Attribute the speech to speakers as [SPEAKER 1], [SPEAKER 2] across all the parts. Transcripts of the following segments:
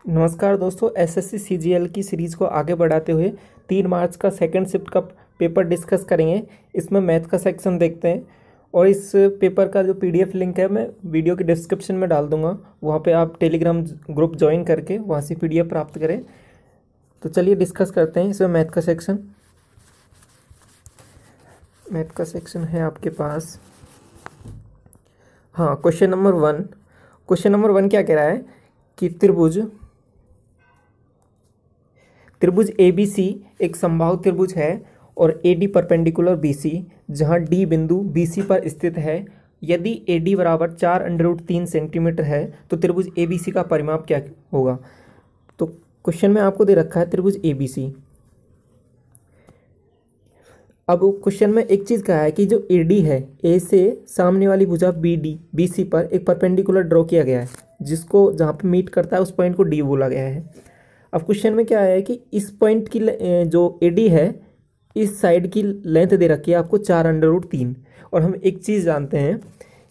[SPEAKER 1] नमस्कार दोस्तों, SSC CGL की सीरीज़ को आगे बढ़ाते हुए 3 मार्च का सेकंड शिफ्ट का पेपर डिस्कस करेंगे। इसमें मैथ का सेक्शन देखते हैं और इस पेपर का जो पीडीएफ लिंक है मैं वीडियो के डिस्क्रिप्शन में डाल दूंगा। वहाँ पे आप टेलीग्राम ग्रुप ज्वाइन करके वहाँ से पीडीएफ प्राप्त करें। तो चलिए डिस्कस करते हैं इसमें मैथ का सेक्शन। मैथ का सेक्शन है आपके पास, हाँ, क्वेश्चन नंबर वन क्या कह रहा है कि त्रिभुज ABC एक समबाहु त्रिभुज है और AD परपेंडिकुलर BC, जहां D बिंदु BC पर स्थित है। यदि AD बराबर 4√3 सेंटीमीटर है तो त्रिभुज ABC का परिमाप क्या होगा। तो क्वेश्चन में आपको दे रखा है त्रिभुज ABC। अब क्वेश्चन में एक चीज़ कहा है कि जो AD है, A से सामने वाली भुजा BC पर एक परपेंडिकुलर ड्रॉ किया गया है, जिसको जहाँ पे मीट करता है उस पॉइंट को D बोला गया है। अब क्वेश्चन में क्या है कि इस पॉइंट की जो AD है, इस साइड की लेंथ दे रखी है आपको 4√3। और हम एक चीज़ जानते हैं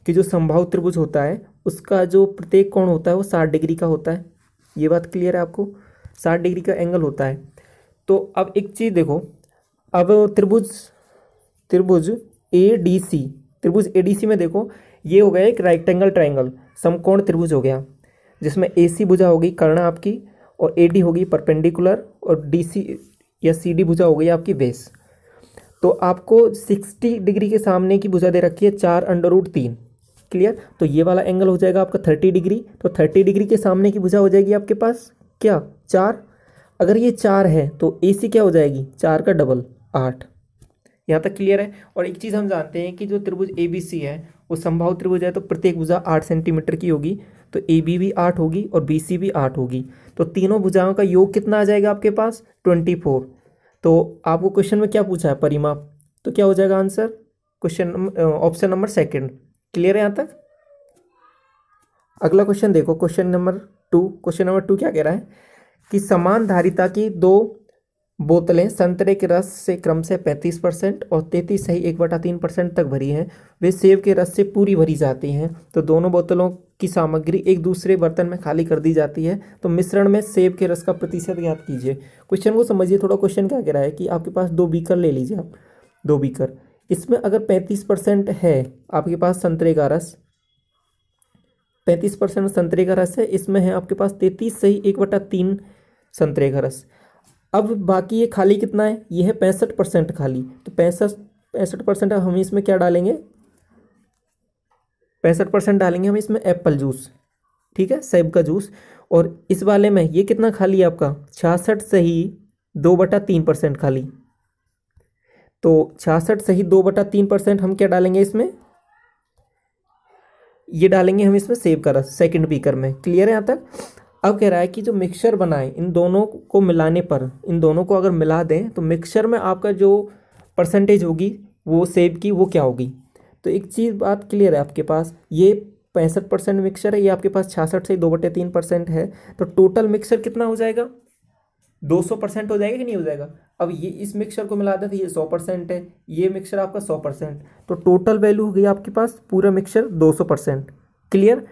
[SPEAKER 1] कि जो समबाहु त्रिभुज होता है उसका जो प्रत्येक कोण होता है वो 60 डिग्री का होता है। ये बात क्लियर है आपको, 60 डिग्री का एंगल होता है। तो अब एक चीज़ देखो, अब त्रिभुज ADC में देखो, ये हो गया एक राइटेंगल ट्राइंगल, समकोण त्रिभुज हो गया, जिसमें AC भुजा होगी कर्ण आपकी और AD होगी परपेंडिकुलर और DC या CD भुजा हो गई आपकी बेस। तो आपको 60 डिग्री के सामने की भुजा दे रखी है 4√3, क्लियर। तो ये वाला एंगल हो जाएगा आपका 30 डिग्री। तो 30 डिग्री के सामने की भुजा हो जाएगी आपके पास क्या, 4। अगर ये 4 है तो AC क्या हो जाएगी, 4 का डबल 8। यहाँ तक क्लियर है। और एक चीज़ हम जानते हैं कि जो त्रिभुज ABC है वो समबाहु त्रिभुज है, तो प्रत्येक भुजा 8 सेंटीमीटर की होगी। तो AB भी 8 होगी और BC भी 8 होगी। तो तीनों भुजाओं का योग कितना आ जाएगा आपके पास, 24। तो आपको क्वेश्चन में क्या पूछा है, परिमाप। तो क्या हो जाएगा answer, option number second. Clear है यहाँ तक। अगला क्वेश्चन देखो, क्वेश्चन नंबर टू क्या कह रहा है कि समान धारिता की 2 बोतलें संतरे के रस से क्रम से 35% और 33.1/3% तक भरी हैं। वे सेब के रस से पूरी भरी जाती हैं। तो दोनों बोतलों की सामग्री एक दूसरे बर्तन में खाली कर दी जाती है। तो मिश्रण में सेब के रस का प्रतिशत ज्ञात कीजिए। क्वेश्चन को समझिए थोड़ा। क्वेश्चन क्या कह रहा है कि आपके पास 2 बीकर ले लीजिए आप, 2 बीकर। इसमें अगर 35% है आपके पास संतरे का रस, 35% संतरे का रस है, इसमें है आपके पास 33.1/3 संतरे का रस। अब बाकी ये खाली कितना है, ये है 65% खाली। तो 65% हम इसमें क्या डालेंगे, 65% डालेंगे हम इसमें एप्पल जूस, ठीक है, सेब का जूस। और इस वाले में ये कितना खाली है आपका, 66 सही 2/3% खाली। तो 66 सही 2/3% हम क्या डालेंगे इसमें, ये डालेंगे हम इसमें सेब का रस सेकंड बीकर में। क्लियर है यहाँ तक। अब कह रहा है कि जो मिक्सचर बनाए, इन दोनों को मिलाने पर, इन दोनों को अगर मिला दें तो मिक्सचर में आपका जो परसेंटेज होगी वो सेब की, वो क्या होगी। तो एक चीज़ बात क्लियर है आपके पास, ये 65% मिक्सचर है, ये आपके पास 66 से 2/3% है। तो टोटल मिक्सचर कितना हो जाएगा, 200% हो जाएगा कि नहीं हो जाएगा। अब ये इस मिक्सचर को मिला दें तो ये 100% है, ये मिक्सचर आपका 100%। तो टोटल वैल्यू हो गई आपके पास पूरा मिक्सचर 200%। क्लियर।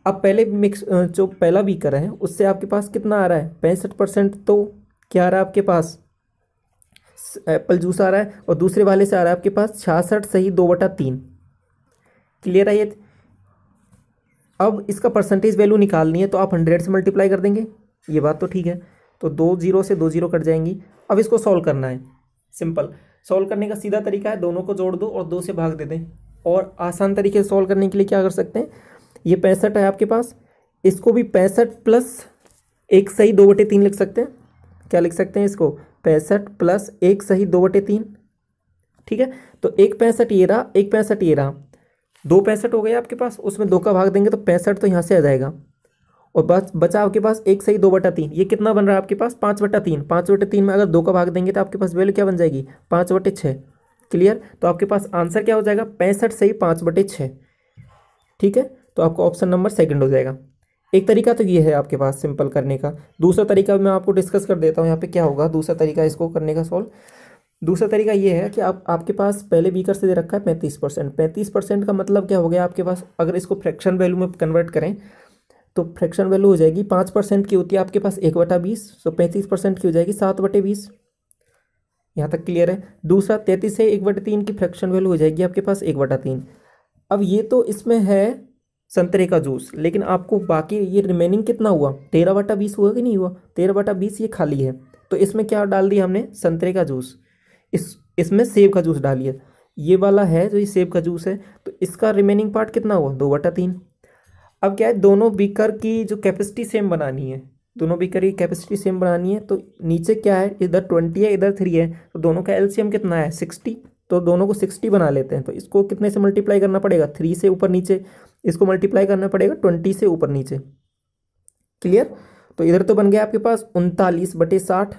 [SPEAKER 1] अब पहले जो पहला बीकर है उससे आपके पास कितना आ रहा है, 65%। तो क्या आ रहा है आपके पास, एप्पल जूस आ रहा है। और दूसरे वाले से आ रहा है आपके पास 66 सही 2/3। क्लियर है ये। अब इसका परसेंटेज वैल्यू निकालनी है तो आप 100 से मल्टीप्लाई कर देंगे, ये बात तो ठीक है। तो 2 0 से 2 0 कट जाएंगी। अब इसको सॉल्व करना है, सिंपल। सॉल्व करने का सीधा तरीका है, दोनों को जोड़ दो और 2 से भाग दे दें। और आसान तरीके से सॉल्व करने के लिए क्या कर सकते हैं, ये 65 है आपके पास, इसको भी 65 प्लस 1 सही 2/3 लिख सकते हैं। क्या लिख सकते हैं इसको, 65 प्लस 1 सही 2/3, ठीक है। तो 1 65 ये रहा, 1 65 ये रहा, 2 65 हो गए आपके पास। उसमें 2 का भाग देंगे तो 65 तो यहाँ से आ जाएगा। और बचा आपके पास 1 सही 2/3। ये कितना बन रहा है आपके पास, 5/3। 5/3 में अगर 2 का भाग देंगे तो आपके पास वैल्यू क्या बन जाएगी, 5/6। क्लियर। तो आपके पास आंसर क्या हो जाएगा, 65 सही 5/6, ठीक है। तो आपका ऑप्शन नंबर सेकंड हो जाएगा। एक तरीका तो ये है आपके पास सिंपल करने का। दूसरा तरीका मैं आपको डिस्कस कर देता हूँ यहाँ पे क्या होगा दूसरा तरीका इसको करने का सॉल्व। दूसरा तरीका ये है कि आपके पास पहले बीकर से दे रखा है 35%। 35% का मतलब क्या हो गया आपके पास, अगर इसको फ्रैक्शन वैल्यू में कन्वर्ट करें तो फ्रैक्शन वैल्यू हो जाएगी 5% की होती है आपके पास 1/20, तो 35% की हो जाएगी 7/20। यहाँ तक क्लियर है। दूसरा 33 से 1/3 की फ्रैक्शन वैल्यू हो जाएगी आपके पास 1/3। अब ये तो इसमें है संतरे का जूस, लेकिन आपको बाकी ये रिमेनिंग कितना हुआ, 13/20 हुआ कि नहीं हुआ, 13/20 ये खाली है। तो इसमें क्या डाल दिया हमने, संतरे का जूस, इसमें सेब का जूस डालिए। ये वाला है जो ये सेब का जूस है, तो इसका रिमेनिंग पार्ट कितना हुआ, 2/3। अब क्या है, दोनों बीकर की जो कैपेसिटी सेम बनानी है, दोनों बीकर की कैपेसिटी सेम बनानी है। तो नीचे क्या है, इधर 20 है इधर 3 है, तो दोनों का एलसीएम कितना है 60, तो दोनों को 60 बना लेते हैं। तो इसको कितने से मल्टीप्लाई करना पड़ेगा, 3 से ऊपर नीचे, इसको मल्टीप्लाई करना पड़ेगा 20 से ऊपर नीचे। क्लियर। तो इधर तो बन गया आपके पास 39/60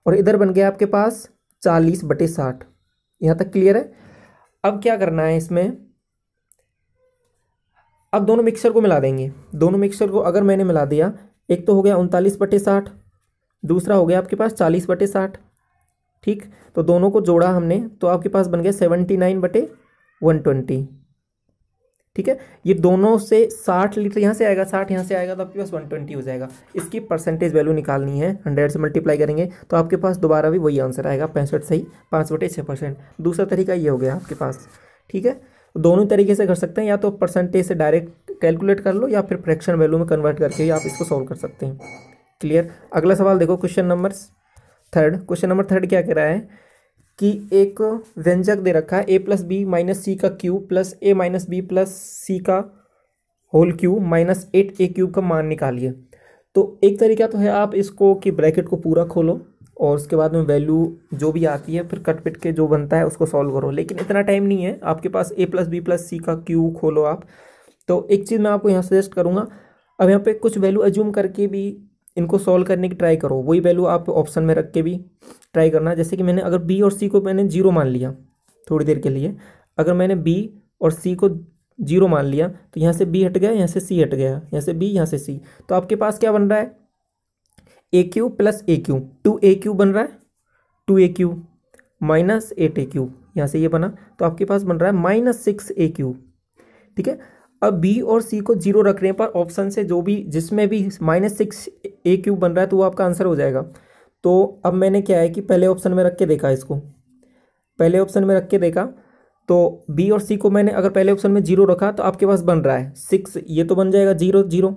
[SPEAKER 1] और इधर बन गया आपके पास 40/60। यहाँ तक क्लियर है। अब क्या करना है इसमें, अब दोनों मिक्सचर को मिला देंगे। दोनों मिक्सचर को अगर मैंने मिला दिया, एक तो हो गया 39/60, दूसरा हो गया आपके पास 40/60। ठीक, तो दोनों को जोड़ा हमने तो आपके पास बन गया 79/120। ठीक है, ये दोनों से 60 लीटर यहाँ से आएगा, 60 यहाँ से आएगा, तो आपके पास 120 हो जाएगा। इसकी परसेंटेज वैल्यू निकालनी है, 100 से मल्टीप्लाई करेंगे तो आपके पास दोबारा भी वही आंसर आएगा, 65 सही, 5/6%। दूसरा तरीका ये हो गया आपके पास। ठीक है, दोनों तरीके से कर सकते हैं, या तो परसेंटेज से डायरेक्ट कैलकुलेट कर लो या फिर फ्रैक्शन वैल्यू में कन्वर्ट करके आप इसको सॉल्व कर सकते हैं। क्लियर। अगला सवाल देखो, क्वेश्चन नंबर 3। क्वेश्चन नंबर 3 क्या कह रहा है कि एक व्यंजक दे रखा है a+b - c का cube plus a - b plus c का होल क्यूब माइनस 8a³ का मान निकालिए। तो एक तरीका तो है आप इसको कि ब्रैकेट को पूरा खोलो और उसके बाद में वैल्यू जो भी आती है फिर कट पिट के जो बनता है उसको सॉल्व करो, लेकिन इतना टाइम नहीं है आपके पास। a+b प्लस c का क्यूब खोलो आप। तो एक चीज़ मैं आपको यहाँ सजेस्ट करूँगा, अब यहाँ पे कुछ वैल्यू अज्यूम करके भी इनको सॉल्व करने की ट्राई करो, वही वैल्यू आप ऑप्शन में रख के भी ट्राई करना। जैसे कि मैंने अगर b और c को मैंने 0 मान लिया थोड़ी देर के लिए, अगर मैंने b और c को 0 मान लिया तो यहाँ से b हट गया, यहाँ से c हट गया, यहाँ से b, यहाँ से c, तो आपके पास क्या बन रहा है, a³ प्लस a³ 2a³ बन रहा है, 2a³ माइनस 8a³, यहाँ से ये बना, तो आपके पास बन रहा है -6a³। ठीक है, अब b और c को 0 रखने पर ऑप्शन से जो भी जिसमें भी -6a³ बन रहा है तो वो आपका आंसर हो जाएगा। तो अब मैंने क्या है कि पहले ऑप्शन में रख के देखा, इसको पहले ऑप्शन में रख के देखा, तो b और c को मैंने अगर पहले ऑप्शन में 0 रखा तो आपके पास बन रहा है 6, ये तो बन जाएगा 0 0,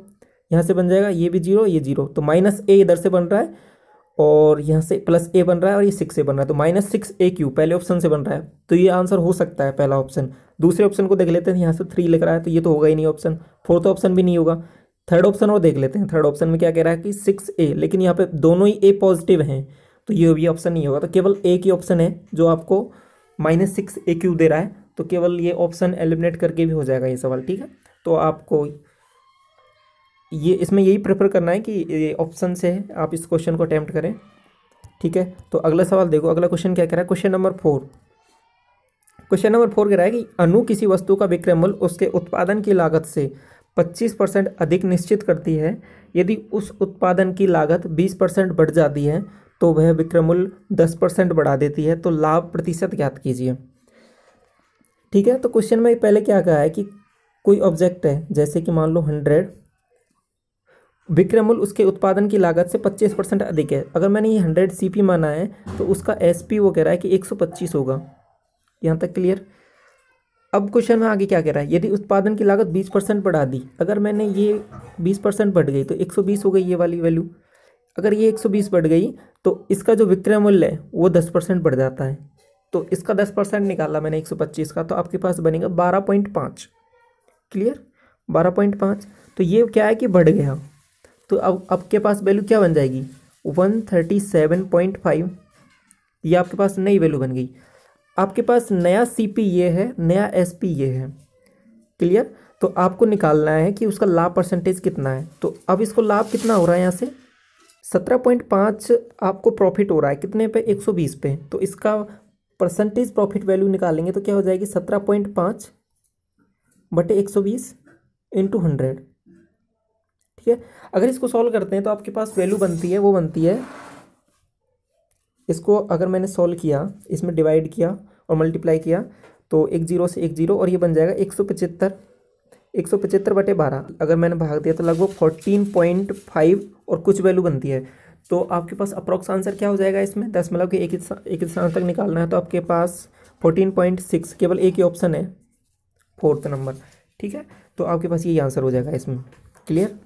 [SPEAKER 1] यहाँ से बन जाएगा ये भी 0 ये 0, तो -a इधर से बन रहा है और यहाँ से +a बन रहा है और ये 6 से बन रहा है, तो -6a³ पहले ऑप्शन से बन रहा है, तो ये आंसर हो सकता है पहला ऑप्शन। दूसरे ऑप्शन को देख लेते हैं, यहाँ से 3 लिख रहा है तो ये तो होगा ही नहीं ऑप्शन, फोर्थ ऑप्शन भी नहीं होगा। थर्ड ऑप्शन और देख लेते हैं, थर्ड ऑप्शन में क्या कह रहा है कि 6a, लेकिन यहाँ पे दोनों ही a पॉजिटिव हैं तो ये भी ऑप्शन नहीं होगा, तो केवल एक ही ऑप्शन है जो आपको -6a³ दे रहा है, तो केवल ये ऑप्शन एलिमिनेट करके भी हो जाएगा ये सवाल। ठीक है, तो आपको ये इसमें यही प्रेफर करना है कि ये ऑप्शन से आप इस क्वेश्चन को अटेम्प्ट करें। ठीक है, तो अगला सवाल देखो, अगला क्वेश्चन क्या कह रहा है, क्वेश्चन नंबर 4। क्वेश्चन नंबर 4 कह रहा है कि अनु किसी वस्तु का विक्रय मूल्य उसके उत्पादन की लागत से 25% अधिक निश्चित करती है। यदि उस उत्पादन की लागत 20% बढ़ जाती है तो वह विक्रय मूल्य 10% बढ़ा देती है, तो लाभ प्रतिशत ज्ञात कीजिए। ठीक है, तो क्वेश्चन में पहले क्या कहा है कि कोई ऑब्जेक्ट है, जैसे कि मान लो 100, विक्रय मूल्य उसके उत्पादन की लागत से 25% अधिक है। अगर मैंने ये 100 CP माना है तो उसका SP वो कह रहा है कि 125 होगा। यहाँ तक क्लियर। अब क्वेश्चन में आगे क्या कह रहा है, यदि उत्पादन की लागत 20% बढ़ा दी, अगर मैंने ये 20% बढ़ गई तो 120 हो गई ये वाली वैल्यू, अगर ये 120 बढ़ गई तो इसका जो विक्रय मूल्य है वो 10% बढ़ जाता है, तो इसका 10% निकाला मैंने 125 का, तो आपके पास बनेगा 12.5। क्लियर, 12.5। तो ये क्या है कि बढ़ गया, तो अब आपके पास वैल्यू क्या बन जाएगी 137.5, ये आपके पास नई वैल्यू बन गई। आपके पास नया CP ये है, नया SP ये है। क्लियर, तो आपको निकालना है कि उसका लाभ परसेंटेज कितना है। तो अब इसको लाभ कितना हो रहा है, यहाँ से 17.5 आपको प्रॉफिट हो रहा है, कितने पे 120 पे, तो इसका परसेंटेज प्रॉफिट वैल्यू निकालेंगे तो क्या हो जाएगी 17.5/120 × 100। ठीक है, अगर इसको सॉल्व करते हैं तो आपके पास वैल्यू बनती है, वो बनती है, इसको अगर मैंने सॉल्व किया, इसमें डिवाइड किया और मल्टीप्लाई किया तो 1 0 से 1 0 और ये बन जाएगा 175 175/12 अगर मैंने भाग दिया तो लगभग 14.5 और कुछ वैल्यू बनती है। तो आपके पास अप्रॉक्स आंसर क्या हो जाएगा इसमें, दशमलव के एक ही स्थान तक निकालना है तो आपके पास 14.6, केवल एक ही ऑप्शन है 4th नंबर। ठीक है, तो आपके पास यही आंसर हो जाएगा इसमें। क्लियर।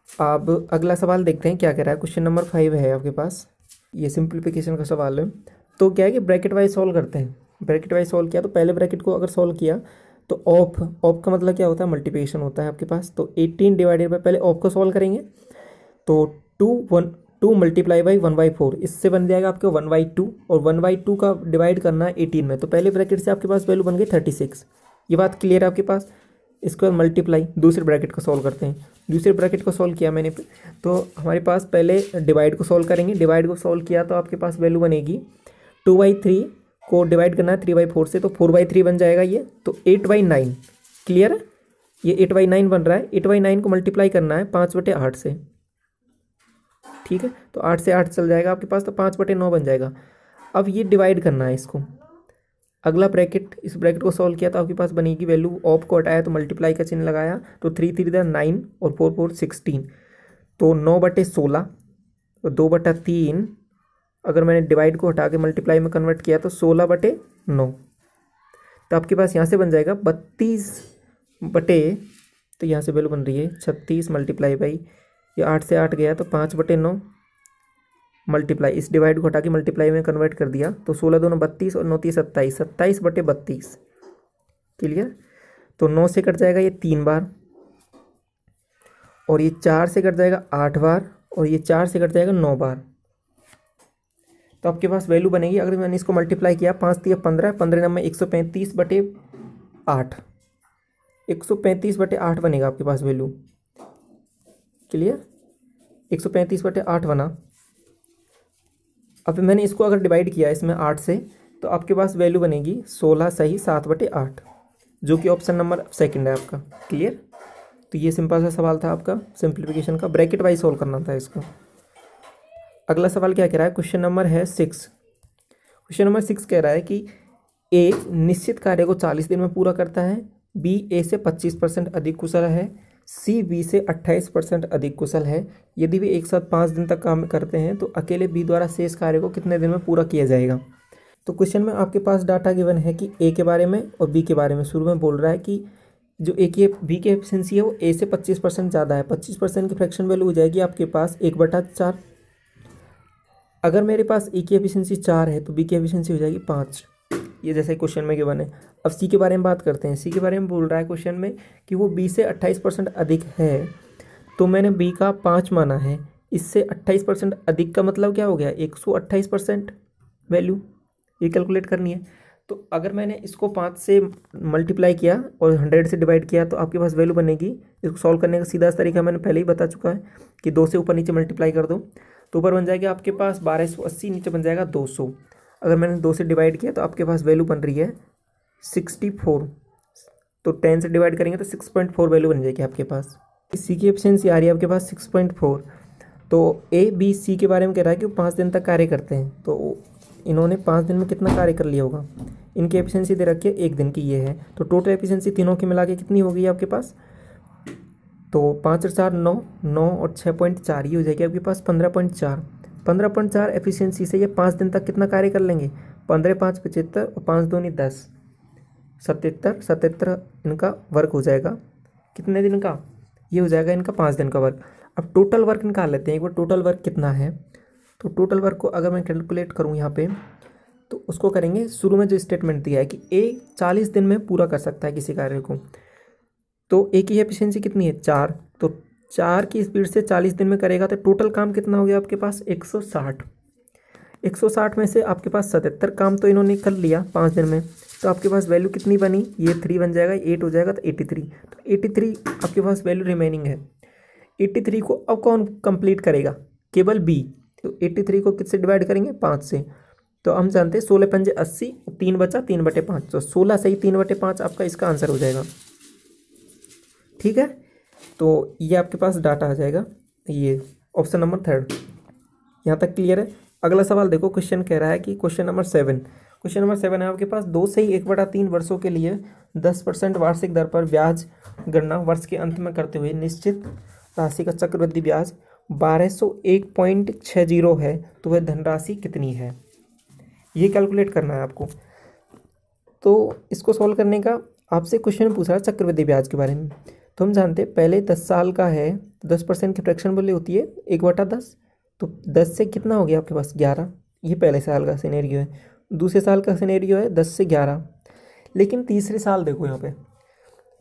[SPEAKER 1] अब अगला सवाल देखते हैं क्या कह रहा है। क्वेश्चन नंबर 5 है आपके पास, ये सिंप्लीफिकेशन का सवाल है। तो क्या है कि ब्रैकेट वाइज सॉल्व करते हैं। ब्रैकेट वाइज सॉल्व किया तो पहले ब्रैकेट को अगर सॉल्व किया तो ऑफ का मतलब क्या होता है, मल्टीप्लिकेशन होता है आपके पास। तो 18 डिवाइडेड बाई, पहले ऑफ को सॉल्व करेंगे तो 2 मल्टीप्लाई बाई 1/4, इससे बन जाएगा आपके 1/2 और 1/2 का डिवाइड करना है 18 में। तो पहले ब्रैकेट से आपके पास वैल्यू बन गई 36। ये बात क्लियर है आपके पास। इसके बाद मल्टीप्लाई, दूसरे ब्रैकेट को सॉल्व करते हैं। दूसरे ब्रैकेट को सॉल्व किया मैंने तो हमारे पास पहले डिवाइड को सॉल्व करेंगे। डिवाइड को सॉल्व किया तो आपके पास वैल्यू बनेगी 2/3 को डिवाइड करना है 3/4 से, तो 4/3 बन जाएगा ये। तो 8/9। क्लियर है, ये 8/9 बन रहा है। 8/9 को मल्टीप्लाई करना है 5/8 से। ठीक है, तो 8 से 8 चल जाएगा आपके पास, तो 5/9 बन जाएगा। अब ये डिवाइड करना है इसको। अगला ब्रैकेट, इस ब्रैकेट को सॉल्व किया तो आपके पास बनेगी वैल्यू, ऑफ को हटाया तो मल्टीप्लाई का चिन्ह लगाया तो 3 3 9 और 4 4 16, तो 9/16 और 2/3। अगर मैंने डिवाइड को हटा के मल्टीप्लाई में कन्वर्ट किया तो 16/9। तो आपके पास यहाँ से बन जाएगा 32 बटे, तो यहाँ से वैल्यू बन रही है 36 मल्टीप्लाई बाई, ये 8 से 8 गया तो 5/9 मल्टीप्लाई, इस डिवाइड को हटा के मल्टीप्लाई में कन्वर्ट कर दिया तो 16 दूनी 32 और 9 27, 27/32। क्लियर। तो 9 से कट जाएगा ये 3 बार, और ये 4 से कट जाएगा 8 बार, और ये 4 से कट जाएगा 9 बार। तो आपके पास वैल्यू बनेगी, अगर मैंने इसको मल्टीप्लाई किया 5 3 15, 15 में 135/8, 135/8 बनेगा आपके पास वैल्यू। क्लियर, 135/8 बना। अब मैंने इसको अगर डिवाइड किया इसमें 8 से तो आपके पास वैल्यू बनेगी 16 सही 7/8, जो कि ऑप्शन नंबर सेकंड है आपका। क्लियर। तो ये सिंपल सा सवाल था आपका सिंप्लीफिकेशन का, ब्रैकेट वाइज सोल्व करना था इसको। अगला सवाल क्या कह रहा है, क्वेश्चन नंबर है 6। क्वेश्चन नंबर 6 कह रहा है कि ए निश्चित कार्य को 40 दिन में पूरा करता है, बी ए से 25% अधिक कुशल है, सी बी से 28% अधिक कुशल है। यदि वे एक साथ 5 दिन तक काम करते हैं तो अकेले बी द्वारा शेष कार्य को कितने दिन में पूरा किया जाएगा। तो क्वेश्चन में आपके पास डाटा गिवन है कि ए के बारे में और बी के बारे में। शुरू में बोल रहा है कि जो ए की बी की एफिशिएंसी है वो ए से 25% ज़्यादा है। 25% की फ्रैक्शन वैल्यू हो जाएगी आपके पास 1/4। अगर मेरे पास ए की एफिशिएंसी 4 है तो बी की एफिशिएंसी हो जाएगी 5। ये जैसे क्वेश्चन में गिवन है। अब सी के बारे में बात करते हैं। सी के बारे में बोल रहा है क्वेश्चन में कि वो बी से 28% अधिक है, तो मैंने बी का 5 माना है। इससे 28% अधिक का मतलब क्या हो गया, 128% वैल्यू ये कैलकुलेट करनी है। तो अगर मैंने इसको 5 से मल्टीप्लाई किया और 100 से डिवाइड किया तो आपके पास वैल्यू बनेगी। इसको सॉल्व करने का सीधा तरीका मैंने पहले ही बता चुका है कि 2 से ऊपर नीचे मल्टीप्लाई कर दो तो ऊपर बन जाएगा आपके पास 1280, नीचे बन जाएगा 200। अगर मैंने 2 से डिवाइड किया तो आपके पास वैल्यू बन रही है 64। तो 10 से डिवाइड करेंगे तो 6.4 वैल्यू बन जाएगी आपके पास। सी की एफिशिएंसी आ रही है आपके पास 6.4। तो ए बी सी के बारे में कह रहा है कि वो 5 दिन तक कार्य करते हैं, तो इन्होंने 5 दिन में कितना कार्य कर लिया होगा। इनकी एफिशिएंसी दे रखी है 1 दिन की ये है, तो टोटल एफिशिएंसी तीनों के मिला के कितनी हो गई आपके पास, तो 5 और 4 9, 9 और 6.4 ये हो जाएगी आपके पास 15.4। 15.4 एफिशिएंसी से ये 5 दिन तक कितना कार्य कर लेंगे, 15 5 75 और 5 दूनी 10, 77 इनका वर्क हो जाएगा। कितने दिन का, ये हो जाएगा इनका 5 दिन का वर्क। अब टोटल वर्क निकाल लेते हैं एक बार, टोटल वर्क कितना है। तो टोटल वर्क को अगर मैं कैलकुलेट करूँ यहाँ पे तो उसको करेंगे, शुरू में जो स्टेटमेंट दिया है कि ए 40 दिन में पूरा कर सकता है किसी कार्य को, तो ए की एफिशिएंसी कितनी है 4, तो 4 की स्पीड से 40 दिन में करेगा तो टोटल काम कितना हो गया आपके पास 160। 160 में से आपके पास 77 काम तो इन्होंने कर लिया 5 दिन में, तो आपके पास वैल्यू कितनी बनी, ये 3 बन जाएगा, 8 हो जाएगा तो 83। तो 83 आपके पास वैल्यू रिमेनिंग है। 83 को अब कौन कंप्लीट करेगा, केवल बी। तो 83 को किससे डिवाइड करेंगे 5 से, तो हम जानते हैं 16 पंजे 80, 3 बचा 3/5, तो 16 सही 3/5 आपका इसका आंसर हो जाएगा। ठीक है, तो ये आपके पास डाटा आ जाएगा, ये ऑप्शन नंबर 3 यहाँ तक क्लियर है। अगला सवाल देखो, क्वेश्चन कह रहा है कि क्वेश्चन नंबर 7। क्वेश्चन नंबर 7 है आपके पास, 2 से ही 1/3 वर्षों के लिए 10% वार्षिक दर पर ब्याज गणना वर्ष के अंत में करते हुए निश्चित राशि का चक्रवृद्धि ब्याज 1201.60 है, तो वह धनराशि कितनी है, ये कैलकुलेट करना है आपको। तो इसको सॉल्व करने का आपसे क्वेश्चन पूछ रहा है चक्रवृद्धि ब्याज के बारे में। तो हम जानते हैं पहले 10 साल का है, 10% की फ्रैक्शन वैल्यू होती है 1/10, तो 10 से कितना हो गया आपके पास 11, ये पहले साल का सिनेरियो है। दूसरे साल का सिनेरियो है 10 से 11, लेकिन तीसरे साल देखो यहाँ पे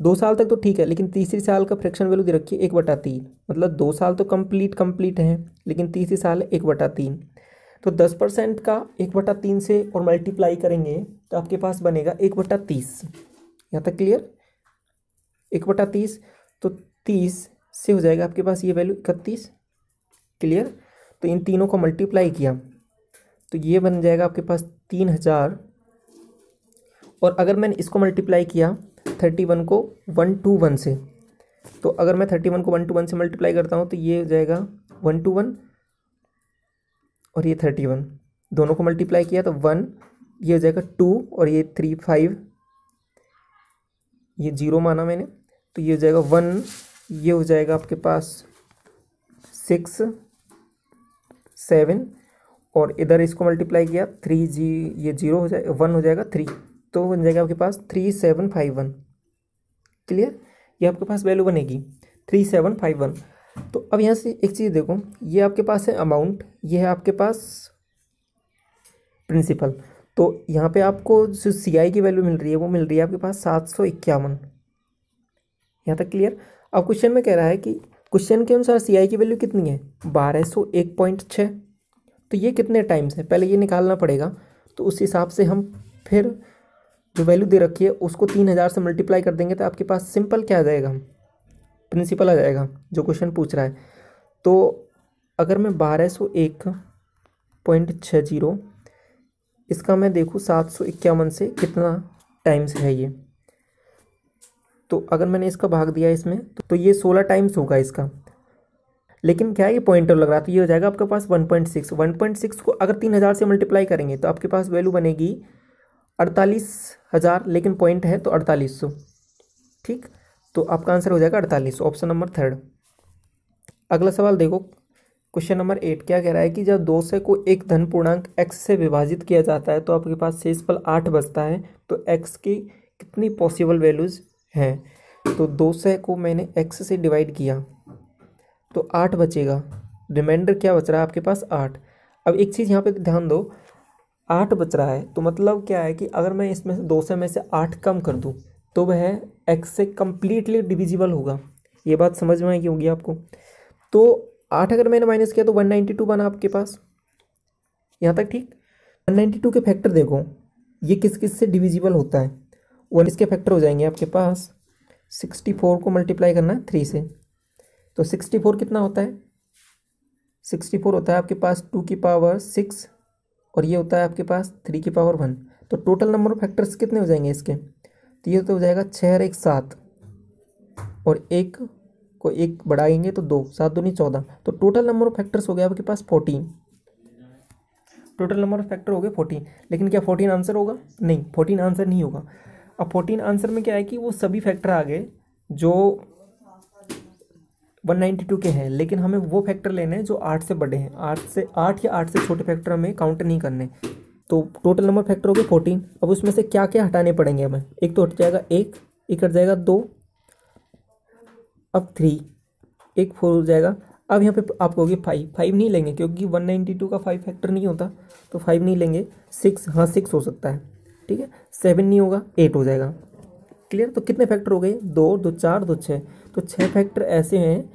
[SPEAKER 1] 2 साल तक तो ठीक है, लेकिन तीसरे साल का फ्रैक्शन वैल्यू दे रखी है 1/3, मतलब 2 साल तो कंप्लीट है, लेकिन तीसरे साल 1/3। तो 10% का 1/3 से और मल्टीप्लाई करेंगे तो आपके पास बनेगा 1/30। यहाँ तक क्लियर? 1/30, तो 30 से हो जाएगा आपके पास ये वैल्यू 31। क्लियर? तो इन तीनों को मल्टीप्लाई किया तो ये बन जाएगा आपके पास 3000, और अगर मैंने इसको मल्टीप्लाई किया 31 को 121 से, तो अगर मैं 31 को 121 से मल्टीप्लाई करता हूँ तो ये हो जाएगा 121 और ये 31, दोनों को मल्टीप्लाई किया तो 1, ये हो जाएगा 2 और ये 3 5, ये 0 माना मैंने, तो ये हो जाएगा 1, ये हो जाएगा आपके पास 6 7, और इधर इसको मल्टीप्लाई किया 3 जी, ये 0 हो जाएगा, 1 हो जाएगा 3, तो बन जाएगा आपके पास 3751। क्लियर? ये आपके पास वैल्यू बनेगी 3751। तो अब यहाँ से एक चीज़ देखो, ये आपके पास है अमाउंट, ये है आपके पास प्रिंसिपल, तो यहाँ पे आपको जो CI की वैल्यू मिल रही है वो मिल रही है आपके पास 751। यहाँ तक क्लियर? अब क्वेश्चन में कह रहा है कि क्वेश्चन के अनुसार CI की वैल्यू कितनी है 1201.6, तो ये कितने टाइम्स है पहले ये निकालना पड़ेगा। तो उस हिसाब से हम फिर जो वैल्यू दे रखी है उसको 3000 से मल्टीप्लाई कर देंगे तो आपके पास सिंपल क्या आ जाएगा, प्रिंसिपल आ जाएगा जो क्वेश्चन पूछ रहा है। तो अगर मैं 1201.60 इसका मैं देखूँ 751 से कितना टाइम्स है ये, तो अगर मैंने इसका भाग दिया इसमें तो ये 16 टाइम्स होगा इसका, लेकिन क्या है ये पॉइंटर लग रहा है तो ये हो जाएगा आपके पास 1.6 को अगर 3000 से मल्टीप्लाई करेंगे तो आपके पास वैल्यू बनेगी 48,000, लेकिन पॉइंट है तो 4800। ठीक, तो आपका आंसर हो जाएगा 48, ऑप्शन नंबर 3। अगला सवाल देखो, क्वेश्चन नंबर 8 क्या कह रहा है कि जब 200 को एक धन पूर्णांक x से विभाजित किया जाता है तो आपके पास शेषफल 8 बचता है, तो x की कितनी पॉसिबल वैल्यूज़ हैं। तो 200 को मैंने x से डिवाइड किया तो 8 बचेगा, रिमाइंडर क्या बच रहा है आपके पास 8। अब एक चीज़ यहाँ पे ध्यान दो, 8 बच रहा है तो मतलब क्या है कि अगर मैं इसमें से 200 में से 8 कम कर दूँ तो वह x से कम्प्लीटली डिविजिबल होगा। ये बात समझ में आई होगी आपको। तो 8 अगर मैंने माइनस किया तो 192 बना आपके पास, यहाँ तक ठीक। 192 के फैक्टर देखो, ये किस किस से डिविजिबल होता है, 1 इसके फैक्टर हो जाएंगे आपके पास 64 को मल्टीप्लाई करना है 3 से, तो 64 कितना होता है, 64 होता है आपके पास 2 की पावर 6 और ये होता है आपके पास 3 की पावर 1, तो टोटल नंबर ऑफ फैक्टर्स कितने हो जाएंगे इसके, तो ये तो हो जाएगा 6 और 1 7, और एक को एक बढ़ाएंगे तो 2, 7 दूनी 14, तो टोटल नंबर ऑफ फैक्टर्स हो गया आपके पास 14। टोटल नंबर ऑफ फैक्टर हो गए 14, लेकिन क्या 14 आंसर होगा, नहीं 14 आंसर नहीं होगा। अब 14 आंसर में क्या है कि वो सभी फैक्टर आ गए जो 192 के हैं, लेकिन हमें वो फैक्टर लेने हैं जो 8 से बड़े हैं, 8 या 8 से छोटे फैक्टर हमें काउंट नहीं करने। तो टोटल नंबर फैक्टर हो गए 14। अब उसमें से क्या क्या हटाने पड़ेंगे हमें, एक तो हट जाएगा एक हट जाएगा 2, अब 3, एक 4 हो जाएगा। अब यहाँ पे आपको होगी 5 नहीं लेंगे क्योंकि 192 का 5 फैक्टर नहीं होता, तो 5 नहीं लेंगे। 6, हाँ 6 हो सकता है, ठीक है। 7 नहीं होगा, 8 हो जाएगा। क्लियर? तो कितने फैक्टर हो गए, 2, 2 4, 2 6, तो 6 फैक्टर ऐसे हैं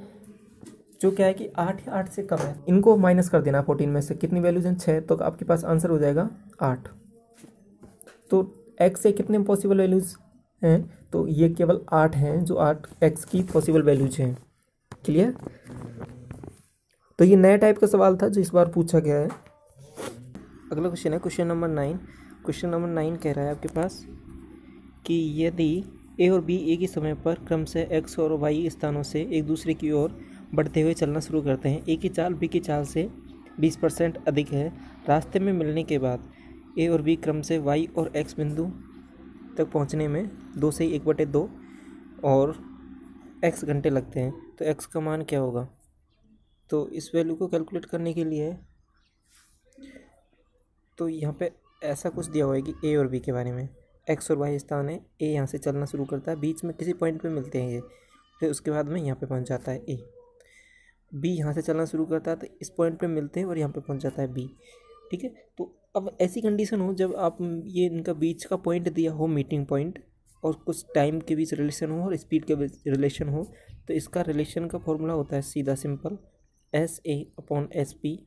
[SPEAKER 1] जो क्या है कि 8 या 8 से कम है, इनको माइनस कर देना 14 में से, कितनी वैल्यूज हैं 6, तो आपके पास आंसर हो जाएगा 8। तो x से कितने पॉसिबल वैल्यूज हैं, तो ये केवल 8 हैं जो 8x की पॉसिबल वैल्यूज हैं। क्लियर? तो ये नया टाइप का सवाल था जो इस बार पूछा गया है। अगला क्वेश्चन है क्वेश्चन नंबर 9। क्वेश्चन नंबर 9 कह रहा है आपके पास कि यदि a और b एक ही समय पर क्रमशः x और y स्थानों से एक दूसरे की ओर बढ़ते हुए चलना शुरू करते हैं, a की चाल b की चाल से 20% अधिक है, रास्ते में मिलने के बाद ए और बी क्रम से वाई और एक्स बिंदु तक पहुंचने में 2 से 1/2 और एक्स घंटे लगते हैं, तो एक्स का मान क्या होगा। तो इस वैल्यू को कैलकुलेट करने के लिए तो यहाँ पे ऐसा कुछ दिया हुआ है कि ए और बी के बारे में, एक्स और वाई स्थान है, ए यहाँ से चलना शुरू करता है, बीच में किसी पॉइंट पे मिलते हैं ये, फिर उसके बाद में यहाँ पे पहुँच जाता है ए। बी यहाँ से चलना शुरू करता है तो इस पॉइंट पे मिलते हैं और यहाँ पे पहुँच जाता है बी। ठीक है, तो अब ऐसी कंडीशन हो जब आप ये इनका बीच का पॉइंट दिया हो, मीटिंग पॉइंट, और कुछ टाइम के बीच रिलेशन हो और स्पीड के बीच रिलेशन हो, तो इसका रिलेशन का फॉर्मूला होता है सीधा सिंपल SA/SP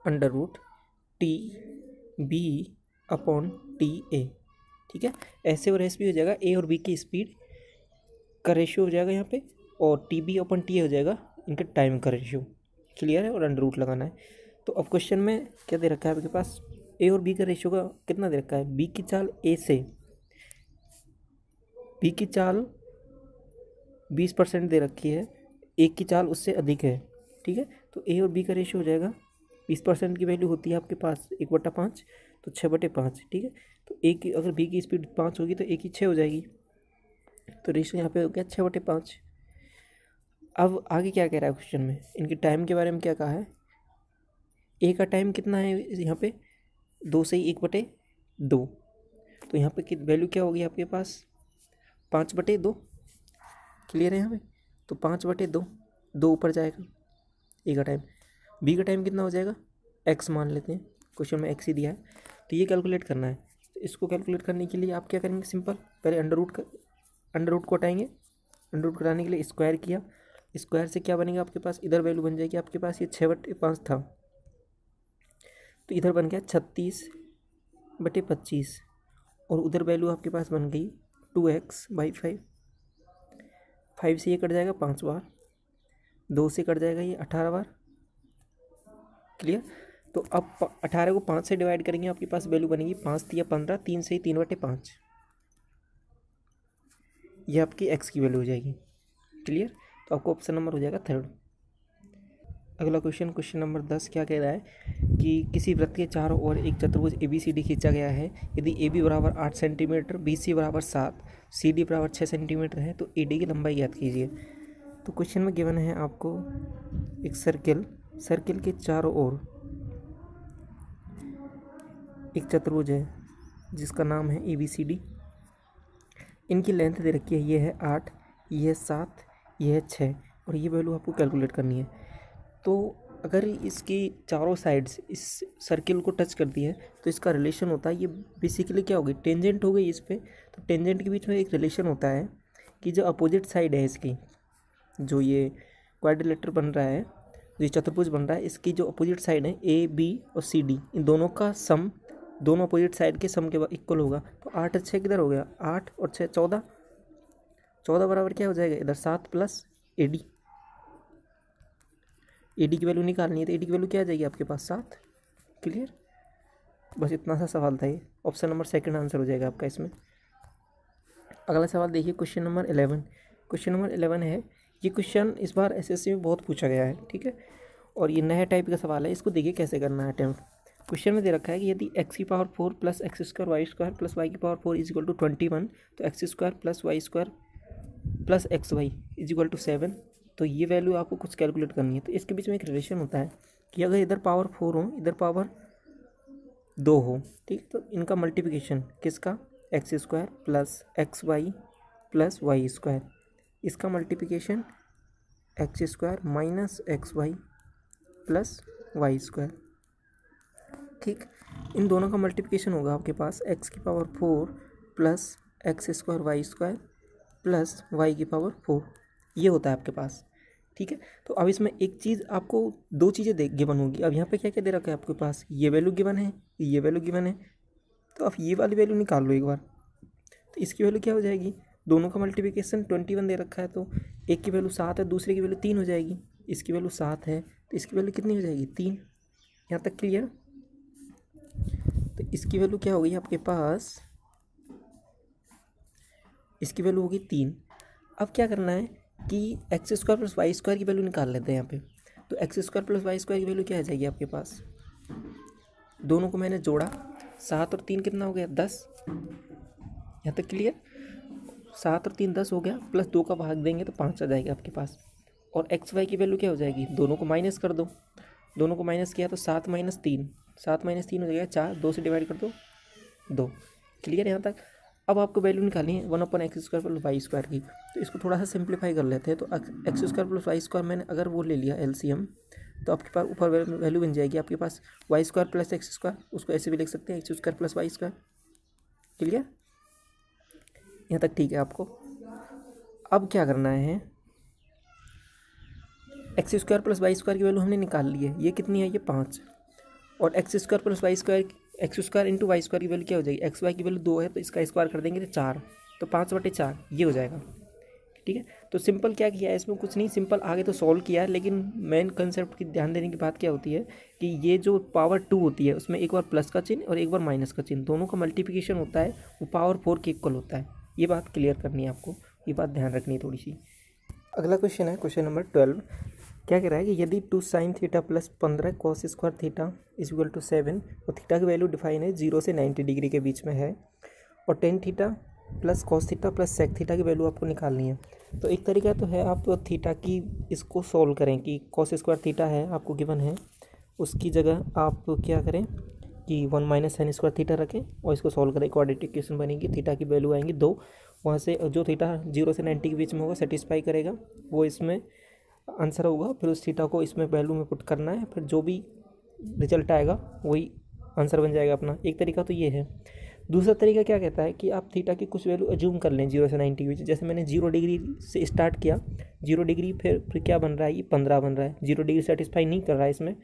[SPEAKER 1] √TB/TA। ठीक है, ऐसे और SP हो जाएगा, ए और बी की स्पीड का रेशियो हो जाएगा यहाँ पे, और TB/TA हो जाएगा इनके टाइम का रेशियो। क्लियर है, और अंडर रूट लगाना है। तो अब क्वेश्चन में क्या दे रखा है आपके पास, ए और बी का रेशियो का कितना दे रखा है, बी की चाल ए से, बी की चाल 20% दे रखी है, ए की चाल उससे अधिक है। ठीक है, तो ए और बी का रेशियो हो जाएगा 20% की वैल्यू होती है आपके पास 1/5, तो 6/5। ठीक है, तो ए की अगर बी की स्पीड 5 होगी तो ए की 6 हो जाएगी, तो रेशियो यहाँ पे हो गया 6/5। अब आगे क्या कह रहा है क्वेश्चन में, इनके टाइम के बारे में क्या कहा है, ए का टाइम कितना है यहाँ पे 2 से 1/2, तो यहाँ पे वैल्यू क्या होगी आपके पास 5/2। क्लियर है यहाँ पे, तो 5/2, 2 ऊपर जाएगा ए का टाइम। बी का टाइम कितना हो जाएगा, एक्स मान लेते हैं, क्वेश्चन में एक्स ही दिया है, तो ये कैलकुलेट करना है। तो इसको कैलकुलेट करने के लिए आप क्या करेंगे, सिंपल पहले अंडर रूट को हटाएंगे, अंडर रूट घटाने के लिए स्क्वायर किया, स्क्वायर से क्या बनेगा आपके पास, इधर वैल्यू बन जाएगी आपके पास, ये 6/5 था, तो इधर बन गया 36/25, और उधर वैल्यू आपके पास बन गई 2x/5। 5 से ये कट जाएगा 5 बार, 2 से कट जाएगा ये 18 बार। क्लियर, तो अब 18 को 5 से डिवाइड करेंगे, आपके पास वैल्यू बनेगी 5 × 15, 3 से 3/5, ये आपकी एक्स की वैल्यू हो जाएगी। क्लियर, तो आपको ऑप्शन नंबर हो जाएगा 3rd। अगला क्वेश्चन नंबर 10 क्या कह रहा है कि किसी वृत्त के चारों ओर एक चतुर्भुज ABCD खींचा गया है, यदि AB बराबर 8 सेंटीमीटर, BC बराबर 7, CD बराबर 6 सेंटीमीटर है, तो AD की लंबाई ज्ञात कीजिए। तो क्वेश्चन में गिवन है आपको एक सर्किल के चारों ओर एक चतुर्भुज है जिसका नाम है ABCD। इनकी लेंथ दे रखी है, ये है 8, ये है 7, ये है 6, और ये वैल्यू आपको कैलकुलेट करनी है। तो अगर इसकी चारों साइड्स इस सर्किल को टच करती है तो इसका रिलेशन होता है, ये बेसिकली क्या होगी, टेंजेंट हो गई इस पर। तो टेंजेंट के बीच में एक रिलेशन होता है कि जो अपोजिट साइड है इसकी, जो ये क्वाड्रिलेटरल बन रहा है, जो ये चतुर्भुज बन रहा है, इसकी जो अपोजिट साइड है AB और CD, इन दोनों का सम, दोनों अपोजिट साइड के सम के इक्वल होगा। तो 8 और 6 किधर हो गया, 8 और 6 14, 14 बराबर क्या हो जाएगा इधर 7 + AD। AD की वैल्यू निकालनी है, तो AD की वैल्यू क्या आ जाएगी आपके पास 7। क्लियर, बस इतना सा सवाल था ये, ऑप्शन नंबर 2 आंसर हो जाएगा आपका इसमें। अगला सवाल देखिए, क्वेश्चन नंबर 11। क्वेश्चन नंबर 11 है, ये क्वेश्चन इस बार SSC में बहुत पूछा गया है। ठीक है, और ये नया टाइप का सवाल है, इसको देखिए कैसे करना है अटेम्प्ट। क्वेश्चन में दे रखा है कि यदि x⁴ + x² y² + y⁴ = 21, तो x² + y² + xy = 7, तो ये वैल्यू आपको कुछ कैलकुलेट करनी है। तो इसके बीच में एक रिलेशन होता है कि अगर इधर पावर 4 हो, इधर पावर 2 हो, ठीक, तो इनका मल्टीप्लिकेशन किसका, x² + xy + y², इसका मल्टीप्लिकेशन x² - xy + y²। ठीक, इन दोनों का मल्टीप्लिकेशन होगा आपके पास x⁴ + x² y² + y⁴, ये होता है आपके पास। ठीक है, तो अब इसमें एक चीज़ आपको, 2 चीज़ें गिवन होगी। अब यहाँ पे क्या क्या दे रखा है आपके पास, ये वैल्यू गिवन है, ये वैल्यू गिवन है, तो आप ये वाली वैल्यू निकाल लो एक बार। तो इसकी वैल्यू क्या हो जाएगी, दोनों का मल्टीप्लिकेशन 21 दे रखा है, तो एक की वैल्यू 7 है, दूसरे की वैल्यू 3 हो जाएगी। इसकी वैल्यू 7 है तो इसकी वैल्यू कितनी हो जाएगी 3। यहाँ तक क्लियर। तो इसकी वैल्यू क्या होगी आपके पास, इसकी वैल्यू होगी 3। अब क्या करना है कि x² + y² की वैल्यू निकाल लेते हैं यहाँ पे। तो x² + y² की वैल्यू क्या आ जाएगी आपके पास, दोनों को मैंने जोड़ा, 7 और 3 कितना हो गया 10, यहाँ तक क्लियर। 7 और 3 10 हो गया, प्लस 2 का भाग देंगे तो 5 आ जाएगा आपके पास। और एक्स वाई की वैल्यू क्या हो जाएगी, दोनों को माइनस कर दो, दोनों को माइनस किया तो 7 माइनस 3, 7 माइनस 3 हो जाएगा 4, 2 से डिवाइड कर दो 2, क्लियर यहाँ तक। अब आपको वैल्यू निकालनी है 1/x² प्लस वाई स्क्वायर की, तो इसको थोड़ा सा सिंप्लीफाई कर लेते हैं। तो x² प्लस वाई स्क्वायर मैंने अगर वो ले लिया LCM, तो आपके पास ऊपर वैल्यू बन जाएगी आपके पास y² प्लस x², उसको ऐसे भी लिख सकते हैं x² plus y square, clear यहाँ तक, ठीक है आपको। अब क्या करना है, x² प्लस वाई स्क्वायर की वैल्यू हमने निकाल ली है, ये कितनी है, ये 5, और x² plus y square, x² into y square की वैल्यू क्या हो जाएगी, एक्स वाई की वैल्यू 2 है तो इसका स्क्वायर कर देंगे तो 4, तो 5/4 ये हो जाएगा, ठीक है। तो सिंपल क्या किया है इसमें, कुछ नहीं, सिंपल आगे तो सॉल्व किया है, लेकिन मेन कंसेप्ट की ध्यान देने की बात क्या होती है कि ये जो पावर 2 होती है उसमें एक बार प्लस का चिन्ह और एक बार माइनस का चिन्ह, दोनों का मल्टीप्लिकेशन होता है, वो पावर 4 के इक्वल होता है। ये बात क्लियर करनी है आपको, ये बात ध्यान रखनी है थोड़ी सी। अगला क्वेश्चन है क्वेश्चन नंबर 12। क्या कह रहा है कि यदि 2 sin theta plus 15 cos square theta is equal to 7, और थीटा की वैल्यू डिफाइन है 0 से 90 डिग्री के बीच में है, और tan theta plus cos theta plus sec theta की वैल्यू आपको निकालनी है। तो एक तरीका तो है आप थीटा की इसको सॉल्व करें कि cos स्क्वायर थीटा है आपको गिवन है, उसकी जगह आप क्या करें कि 1 माइनस sin स्क्वायर थीटा रखें और इसको सॉल्व करें, क्वाड्रेटिक इक्वेशन बनेगी, थीटा की वैल्यू आएंगी 2, वहाँ से जो थीटा 0 से 90 के बीच में होगा सेटिस्फाई करेगा वो इसमें आंसर होगा, फिर उस थीटा को इसमें वैल्यू में पुट करना है, फिर जो भी रिजल्ट आएगा वही आंसर बन जाएगा अपना। एक तरीका तो ये है। दूसरा तरीका क्या कहता है कि आप थीटा की कुछ वैल्यू अज्यूम कर लें 0 से 90 के बीच, जैसे मैंने 0 डिग्री से स्टार्ट किया, 0 डिग्री फिर क्या बन रहा है, ये 15 बन रहा है, 0 डिग्री सेटिस्फाई नहीं कर रहा है इसमें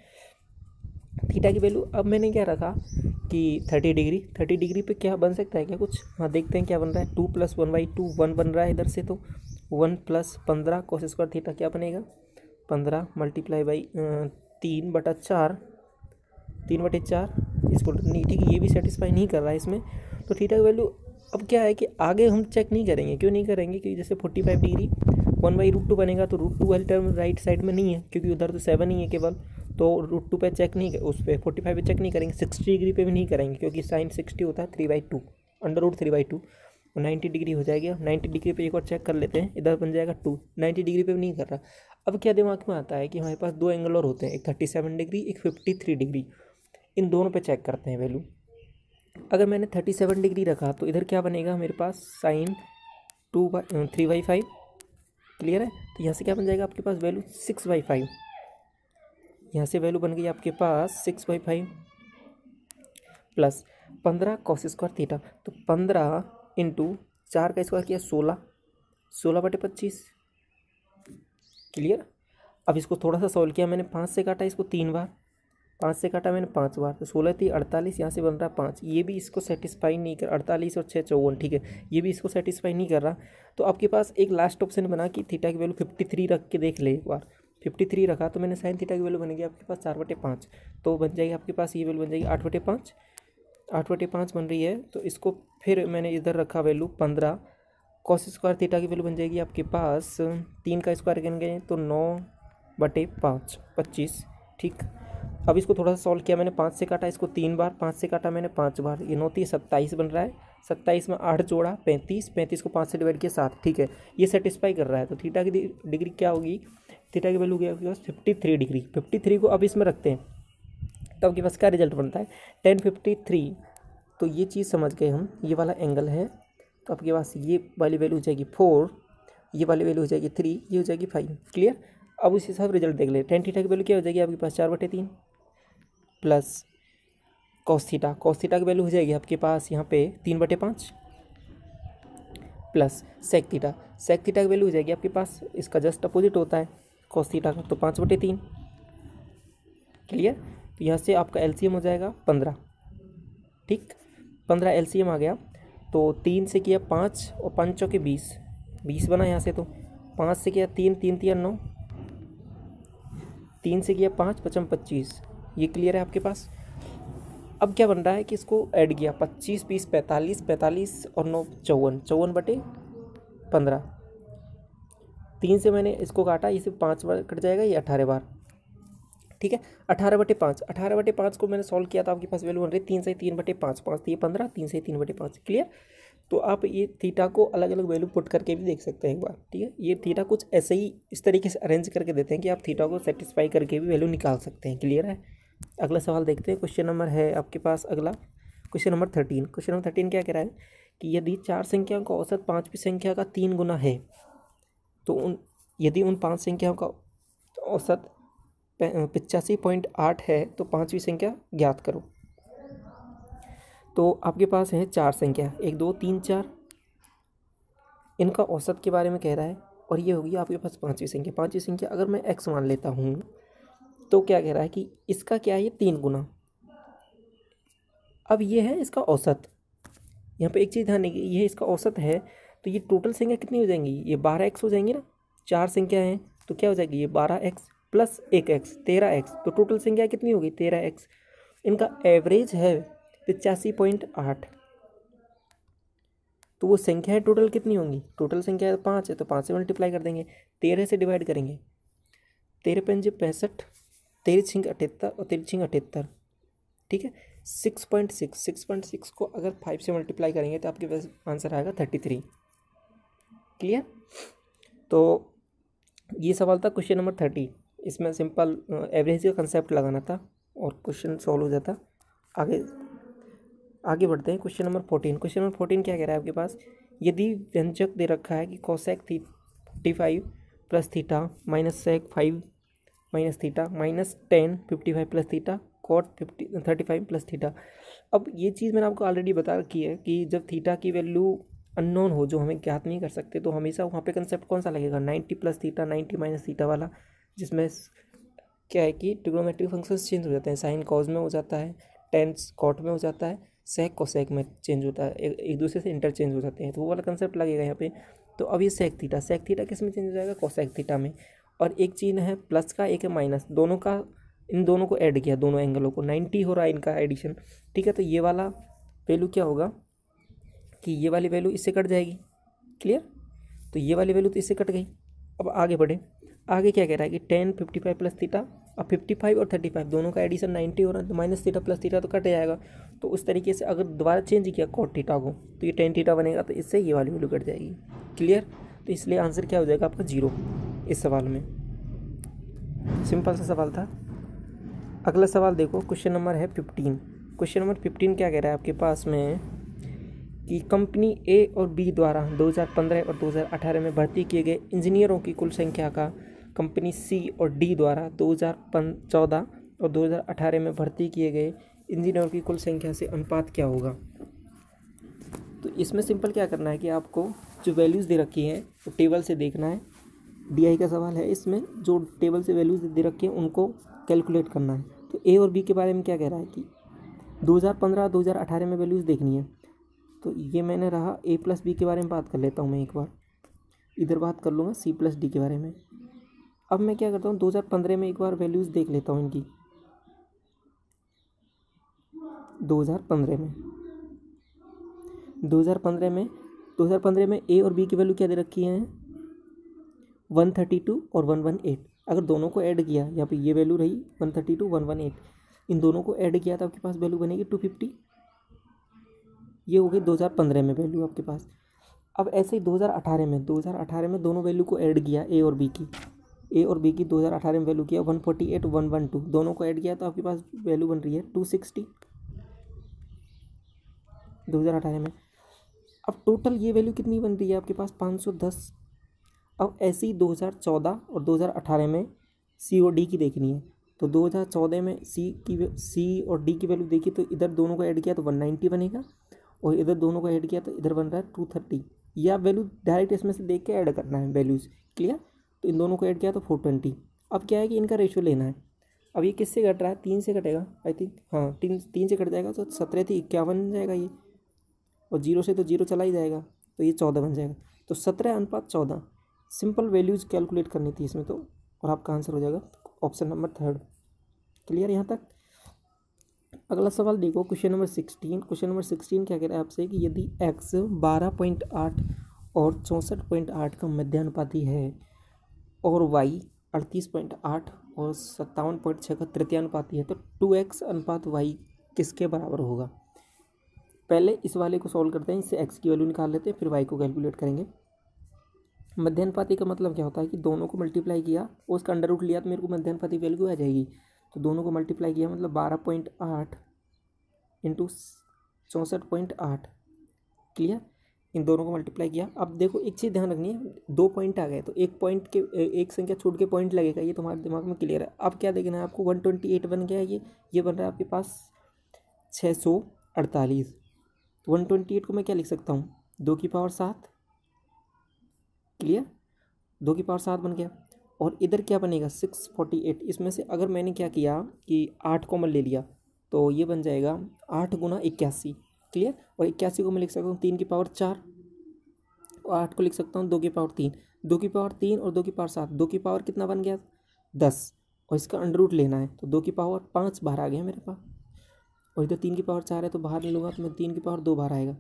[SPEAKER 1] थीटा की वैल्यू। अब मैंने क्या रखा कि 30 डिग्री पे क्या बन सकता है क्या कुछ, हाँ देखते हैं क्या बन रहा है, 2 + 1/2 1 बन रहा है इधर से, तो 1 + 15 cos स्क्वायर थीटा क्या बनेगा 15 × 3/4 इसको नहीं, ठीक है, ये भी सेटिस्फाई नहीं कर रहा है इसमें, तो थीटा की वैल्यू अब क्या है कि आगे हम चेक नहीं करेंगे, क्यों नहीं करेंगे, क्योंकि जैसे 45 डिग्री 1/√2 बनेगा, तो √2 वाली टर्म राइट साइड में नहीं है क्योंकि उधर तो 7 ही है केवल, तो √2 पे चेक नहीं, उस पर 45 पे चेक नहीं करेंगे, 60 डिग्री पे भी नहीं करेंगे क्योंकि sin 60 होता है 3/2 √3/2, और 90 डिग्री हो जाएगी। 90 डिग्री पे एक बार चेक कर लेते हैं, इधर बन जाएगा 2, 90 डिग्री पे भी नहीं कर रहा। अब क्या दिमाग में आता है कि हमारे पास 2 एंगल और होते हैं, एक 37 डिग्री एक 53 डिग्री, इन दोनों पे चेक करते हैं वैल्यू। अगर मैंने 37 डिग्री रखा तो इधर क्या बनेगा मेरे पास sin 3/5, क्लियर है। तो यहाँ से क्या बन जाएगा आपके पास वैल्यू 6/5, यहाँ से वैल्यू बन गई आपके पास 6/5 प्लस 15 cos स्क्वायर थीटा, तो 15 × 4 का स्क्वायर किया 16/25, क्लियर। अब इसको थोड़ा सा सॉल्व किया मैंने, 5 से काटा इसको 3 बार, 5 से काटा मैंने 5 बार, तो 16 थी 48, यहाँ से बन रहा 5, ये भी इसको सेटिस्फाई नहीं कर, 48 और 6 54, ठीक है, ये भी इसको सेटिस्फाई नहीं कर रहा। तो आपके पास एक लास्ट ऑप्शन बना कि थीटा की वैल्यू 53 रख के देख ले एक बार, 53 रखा तो मैंने sin थीटा की वैल्यू बनेगी आपके पास 4/5, तो बन जाएगी आपके पास ये वैल्यू बन जाएगी 8/5 बन रही है। तो इसको फिर मैंने इधर रखा वैल्यू 15 cos स्क्वायर थीटा की वैल्यू बन जाएगी आपके पास 3 का स्क्वायर करेंगे तो 9/5 25, ठीक। अब इसको थोड़ा सा सॉल्व किया मैंने, 5 से काटा इसको 3 बार, 5 से काटा मैंने 5 बार, ये 9 27 बन रहा है, 27 में 8 जोड़ा 35, 35 को 5 से डिवाइड किया 7, ठीक है, ये सेटिस्फाई कर रहा है। तो थीटा की डिग्री क्या होगी, थीटा की वैल्यू क्या होगी 53 डिग्री। 53 को अब इसमें रखते हैं तो आपके पास क्या रिजल्ट बनता है tan 53, तो ये चीज़ समझ गए हम, ये वाला एंगल है, तो आपके पास ये वाली वैल्यू हो जाएगी 4, ये वाली वैल्यू हो जाएगी 3, ये हो जाएगी 5, क्लियर। अब उसी हिसाब रिजल्ट देख ले, tan थीटा की वैल्यू क्या हो जाएगी आपके पास 4/3 प्लस cos थीटा की वैल्यू हो जाएगी आपके पास यहाँ पे 3/5 प्लस sec थीटा की वैल्यू हो जाएगी आपके पास, इसका जस्ट अपोजिट होता है cos थीटा का, तो 5/3, क्लियर। तो यहाँ से आपका LCM हो जाएगा 15, ठीक, 15 LCM आ गया, तो 3 से किया 5 और 5 चौके 20 बना यहाँ से, तो 5 से किया 3 3 3 9, 3 से किया 5 5 25, ये क्लियर है आपके पास। अब क्या बन रहा है कि इसको ऐड किया 25 20 45 45 और 9 54, 54/15, 3 से मैंने इसको काटा, इसे 5 बार कट जाएगा, ये 18 बार, ठीक है। 18/5, 18/5 को मैंने सॉल्व किया था, आपके पास वैल्यू बन रही है 3 से 3/5, 5 3 15, 3 से 3/5। क्लियर। तो आप ये थीटा को अलग अलग वैल्यू पुट करके भी देख सकते हैं एक बार। ठीक है, ये थीटा कुछ ऐसे ही इस तरीके से अरेंज करके देते हैं कि आप थीटा को सेटिस्फाई करके भी वैल्यू निकाल सकते हैं। क्लियर है। अगला सवाल देखते हैं। क्वेश्चन नंबर है आपके पास अगला क्वेश्चन नंबर 13। क्वेश्चन नंबर 13 क्या कह रहा है कि यदि 4 संख्याओं का औसत 5वीं संख्या का 3 गुना है तो यदि उन 5 संख्याओं का औसत 85.8 है तो 5वीं संख्या ज्ञात करो। तो आपके पास है 4 संख्या, 1 2 3 4, इनका औसत के बारे में कह रहा है। और ये होगी आपके पास 5वीं संख्या। 5वीं संख्या अगर मैं x मान लेता हूँ तो क्या कह रहा है कि इसका क्या है, ये 3 गुना। अब ये है इसका औसत। यहाँ पे एक चीज़ ध्यान देंगे, ये इसका औसत है तो ये टोटल संख्या कितनी हो जाएंगी, ये 12x हो जाएंगी ना। 4 संख्या है तो क्या हो जाएगी, ये 12x प्लस 1x 13x, तो टोटल संख्या कितनी होगी 13x। इनका एवरेज है 85.8, तो वो संख्याएं टोटल कितनी होंगी, टोटल संख्या 5 है तो 5 से मल्टीप्लाई कर देंगे, 13 से डिवाइड करेंगे, 13 पंजे 65, 13 छिंग 78 और 13 छिंग 78। ठीक है, 6.6 को अगर 5 से मल्टीप्लाई करेंगे तो आपके पास आंसर आएगा 33। क्लियर। तो ये सवाल था क्वेश्चन नंबर 30। इसमें सिंपल एवरेज का कंसेप्ट लगाना था और क्वेश्चन सॉल्व हो जाता। आगे बढ़ते हैं। Question number 14। क्वेश्चन नंबर 14 क्या कह रहा है आपके पास, यदि व्यंजक दे रखा है कि cosec 55 plus theta minus sec 5 minus theta minus 10 55 plus theta cot 35 plus theta. अब ये चीज़ मैंने आपको ऑलरेडी बता रखी है कि जब थीटा की वैल्यू अननोन हो, जो हमें ज्ञात नहीं कर सकते, तो हमेशा वहाँ पे कंसेप्ट कौन सा लगेगा, 90 प्लस थीटा 90 माइनस थीटा वाला, जिसमें क्या है कि ट्रिग्नोमेट्रिक फंक्शंस चेंज हो जाते हैं। साइन कॉज में हो जाता है, टेन कॉट में हो जाता है, सेक कोसेक में चेंज होता है, एक दूसरे से इंटरचेंज हो जाते हैं, तो वो वाला कंसेप्ट लगेगा यहाँ पे। तो अब ये सेक थीटा किस में चेंज हो जाएगा, कोसेक थीटा में। और एक चीज़ है प्लस का, एक है माइनस, दोनों का, इन दोनों को ऐड किया, दोनों एंगलों को, 90 हो रहा है इनका एडिशन। ठीक है, तो ये वाला वैल्यू क्या होगा कि ये वाली वैल्यू इससे कट जाएगी। क्लियर। तो ये वाली वैल्यू तो इससे कट गई। अब आगे बढ़े, आगे क्या कह रहा है कि 10 55 प्लस थीटा, अब 55 और 35 दोनों का एडिशन 90 हो रहा है, तो माइनस थीटा प्लस थीटा तो कट जाएगा। तो उस तरीके से अगर दोबारा चेंज किया कॉट थीटा को तो ये 10 थीटा बनेगा, तो इससे ये वाली वैल्यू कट जाएगी। क्लियर। तो इसलिए आंसर क्या हो जाएगा आपका 0 इस सवाल में। सिंपल सा सवाल था। अगला सवाल देखो, क्वेश्चन नंबर है 15। क्वेश्चन नंबर 15 क्या कह रहा है आपके पास में कि कंपनी ए और बी द्वारा 2015 और 2018 में भर्ती किए गए इंजीनियरों की कुल संख्या का कंपनी सी और डी द्वारा 2014 और 2018 में भर्ती किए गए इंजीनियरों की कुल संख्या से अनुपात क्या होगा। तो इसमें सिंपल क्या करना है कि आपको जो वैल्यूज़ दे रखी हैं वो टेबल से देखना है। डीआई का सवाल है, इसमें जो टेबल से वैल्यूज़ दे रखी हैं उनको कैलकुलेट करना है। तो ए और बी के बारे में क्या कह रहा है कि 2015 2018 में वैल्यूज़ देखनी है। तो ये मैंने रहा ए प्लस बी के बारे में बात कर लेता हूँ मैं एक बार, इधर बात कर लूँगा सी प्लस डी के बारे में। अब मैं क्या करता हूँ 2015 में एक बार वैल्यूज़ देख लेता हूँ इनकी। 2015 में ए और बी की वैल्यू क्या दे रखी है, 132 और 118। अगर दोनों को ऐड किया, यहाँ पे ये वैल्यू रही 132 118, इन दोनों को ऐड किया तो आपके पास वैल्यू बनेगी 250। ये हो गई 2015 में वैल्यू आपके पास। अब ऐसे ही 2018 में दोनों वैल्यू को ऐड किया, ए और बी की 2018 में वैल्यू किया 148 112, दोनों को ऐड किया तो आपके पास वैल्यू बन रही है 260 2018 में। अब टोटल ये वैल्यू कितनी बन रही है आपके पास 510। अब ऐसे ही 2014 और 2018 में सी और डी की देखनी है। तो 2014 में सी और डी की वैल्यू देखी तो इधर दोनों को ऐड किया तो 190 बनेगा, और इधर दोनों को ऐड किया तो इधर बन रहा है 230। ये आप वैल्यू डायरेक्ट इसमें से देख के ऐड करना है वैल्यूज़। क्लियर। तो इन दोनों को ऐड किया तो 420। अब क्या है कि इनका रेशियो लेना है। अब ये किससे घट रहा है, 3 से घटेगा आई थिंक, हाँ 3 से घट जाएगा तो 17 थी 51 बन जाएगा ये, और 0 से तो 0 चला ही जाएगा तो ये 14 बन जाएगा। तो 17:14 सिंपल वैल्यूज़ कैलकुलेट करनी थी इसमें तो, और आपका आंसर हो जाएगा ऑप्शन नंबर 3। क्लियर यहाँ तक। अगला सवाल देखो, क्वेश्चन नंबर 16। क्वेश्चन नंबर 16 क्या कह रहा है आपसे कि यदि x 12.8 और 64.8 का मध्यानुपाती है और y 38.8 और 57.6 का तृतीयानुपाती है, तो 2x अनुपात y किसके बराबर होगा। पहले इस वाले को सॉल्व करते हैं, इससे x की वैल्यू निकाल लेते हैं, फिर y को कैलकुलेट करेंगे। मध्यानुपाती का मतलब क्या होता है कि दोनों को मल्टीप्लाई किया और उसका अंडर रूट लिया तो मेरे को मध्यानुपाती वैल्यू आ जाएगी। तो दोनों को मल्टीप्लाई किया मतलब 12.8 इंटू 64.8, क्लियर। इन दोनों को मल्टीप्लाई किया। अब देखो एक चीज़ ध्यान रखनी है, 2 पॉइंट आ गए तो एक पॉइंट के एक संख्या छोड़ के पॉइंट लगेगा, ये तुम्हारे दिमाग में क्लियर है। अब क्या देखना है आपको, 128 बन गया है, ये बन रहा है आपके पास 648। तो 128 को मैं क्या लिख सकता हूँ, 2 की पावर 7, क्लियर, 2 की पावर 7 बन गया। और इधर क्या बनेगा 648। इसमें से अगर मैंने क्या किया कि 8 कॉमन ले लिया तो ये बन जाएगा 8 गुना 81, क्लियर। और 81 को मैं लिख सकता हूँ 3 की पावर 4 और 8 को लिख सकता हूँ 2 की पावर 3। 2 की पावर 3 और 2 की पावर 7, 2 की पावर कितना बन गया 10, और इसका अंडर रूट लेना है तो 2 की पावर 5 बाहर आ गया मेरे पास। और इधर 3 की पावर 4 है तो बाहर ले लूँगा तो मैं 3 की पावर 2 बाहर आएगा।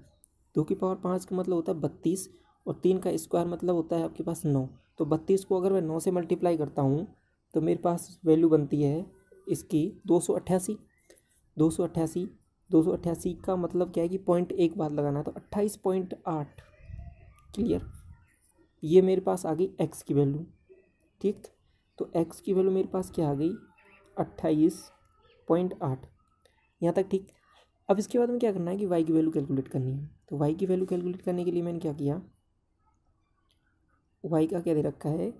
[SPEAKER 1] 2 की पावर 5 का मतलब होता है 32 और 3 का स्क्वायर मतलब होता है आपके पास 9। तो 32 को अगर मैं 9 से मल्टीप्लाई करता हूँ तो मेरे पास वैल्यू बनती है इसकी 288। 288 का मतलब क्या है कि पॉइंट एक बार लगाना है तो 28.8, क्लियर। ये मेरे पास आ गई एक्स की वैल्यू, ठीक। तो एक्स की वैल्यू मेरे पास क्या आ गई 28.8, यहाँ तक ठीक। अब इसके बाद में क्या करना है कि वाई की वैल्यू कैलकुलेट करनी है। तो वाई की वैल्यू कैलकुलेट करने के लिए मैंने क्या किया, वाई का क्या दे रखा है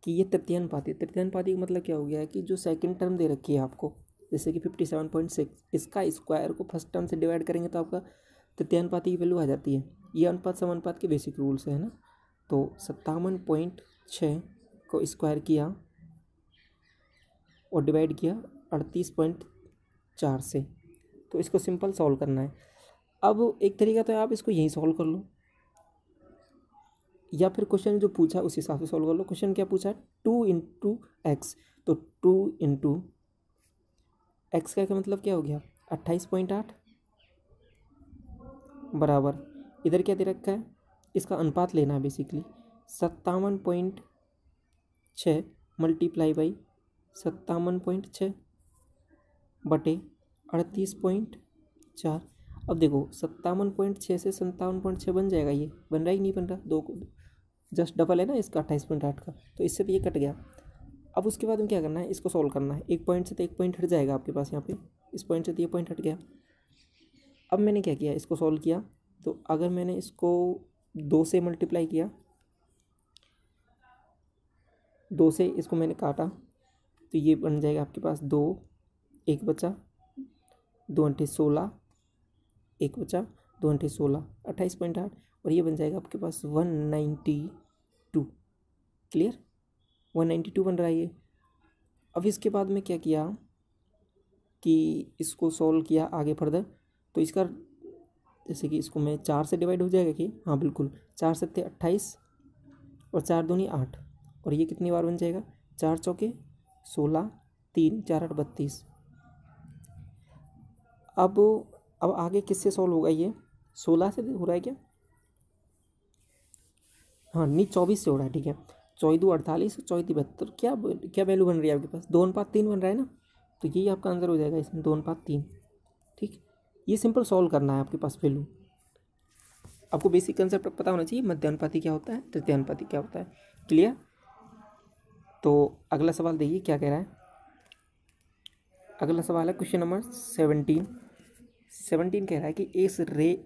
[SPEAKER 1] कि ये तृतीयानुपाती। तृतीयानुपाती का मतलब क्या हो गया है कि जो सेकंड टर्म दे रखी है आपको, जैसे कि 57.6, इसका स्क्वायर को फर्स्ट टर्म से डिवाइड करेंगे तो आपका तृतीयानुपाती की वैल्यू आ जाती है। ये अनुपात समानुपात के बेसिक रूल्स है ना। तो 57.6 को स्क्वायर किया और डिवाइड किया 38.4 से, तो इसको सिंपल सॉल्व करना है। अब एक तरीका तो आप इसको यहीं सॉल्व कर लो या फिर क्वेश्चन जो पूछा उस हिसाब से सॉल्व कर लो। क्वेश्चन क्या पूछा है 2 इंटू एक्स, तो 2 इंटू एक्स का मतलब क्या हो गया 28.8 बराबर, इधर क्या दे रखा है इसका अनुपात लेना है बेसिकली 57.6 मल्टीप्लाई बाई 57.6 बटे 38.4। अब देखो 57.6 से 57.6 बन जाएगा, ये बन रहा ही नहीं बन रहा, दो को जस्ट डबल है ना इसका 28.8 का, तो इससे तो ये कट गया। अब उसके बाद में क्या करना है, इसको सॉल्व करना है। एक पॉइंट से तो एक पॉइंट हट जाएगा आपके पास, यहाँ पे इस पॉइंट से तो ये पॉइंट हट गया। अब मैंने क्या किया, इसको सॉल्व किया तो अगर मैंने इसको 2 से मल्टीप्लाई किया, 2 से इसको मैंने काटा तो ये बन जाएगा आपके पास 2, 1 बचा 2 × 16, 1 बचा 2 × 16 28.8, और ये बन जाएगा आपके पास 192, क्लियर 192 बन रहा है ये। अब इसके बाद में क्या किया कि इसको सॉल्व किया आगे फर्दर, तो इसका जैसे कि इसको मैं 4 से डिवाइड हो जाएगा कि हाँ बिल्कुल, 4 7 28 और 4 दूनी 8, और ये कितनी बार बन जाएगा 4 चौके 16, 3 4 8 32। अब आगे किससे सॉल्व होगा, ये 16 से हो रहा है क्या, हाँ नहीं 24 से हो रहा है, ठीक है 24 2 48 24 72, क्या क्या वैल्यू बन रही है आपके पास 2:3 बन रहा है ना, तो यही आपका आंसर हो जाएगा इसमें 2:3, ठीक। ये सिंपल सॉल्व करना है आपके पास वैल्यू। आपको बेसिक कंसेप्ट पता होना चाहिए, मध्यानुपाती क्या होता है, तृतीयानुपाती क्या होता है, क्लियर। तो अगला सवाल देखिए क्या कह रहा है। अगला सवाल है क्वेश्चन नंबर 17 कह रहा है कि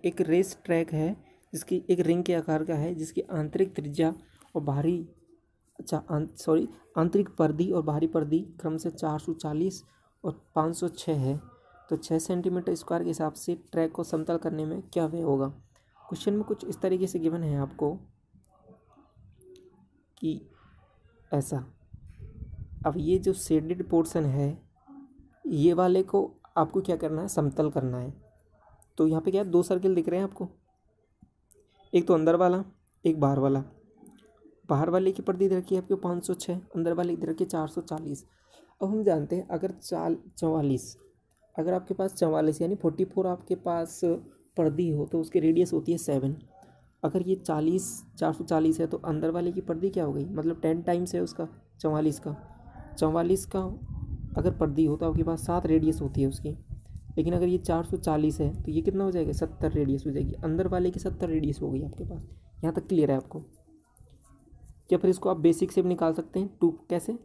[SPEAKER 1] एक रेस ट्रैक है जिसकी एक रिंग के आकार का है, जिसकी आंतरिक त्रिज्या और बाहरी आंतरिक परिधि और बाहरी परिधि क्रम से 440 और 506 है। तो 6 सेंटीमीटर स्क्वायर के हिसाब से ट्रैक को समतल करने में क्या व्यय होगा। क्वेश्चन में कुछ इस तरीके से गिवन है आपको कि ऐसा, अब ये जो शेडेड पोर्शन है ये वाले को आपको क्या करना है, समतल करना है। तो यहाँ पे क्या है, 2 सर्किल दिख रहे हैं आपको, एक तो अंदर वाला एक बाहर वाला। बाहर वाले की परिधि रखी है आपके 506, अंदर वाले की रखी है 440। अब हम जानते हैं अगर 44, अगर आपके पास 44 यानी 44 आपके पास परिधि हो तो उसकी रेडियस होती है 7। अगर ये 440 है तो अंदर वाले की परिधि क्या हो गई, मतलब 10 टाइम्स है उसका 44 का, 44 का अगर परिधि हो तो आपके पास 7 रेडियस होती है उसकी, लेकिन अगर ये 440 है तो ये कितना हो जाएगा, 70 रेडियस हो जाएगी। अंदर वाले की 70 रेडियस हो गई आपके पास। यहाँ तक क्लियर है आपको? क्या फिर इसको आप बेसिक से भी निकाल सकते हैं, टू कैसे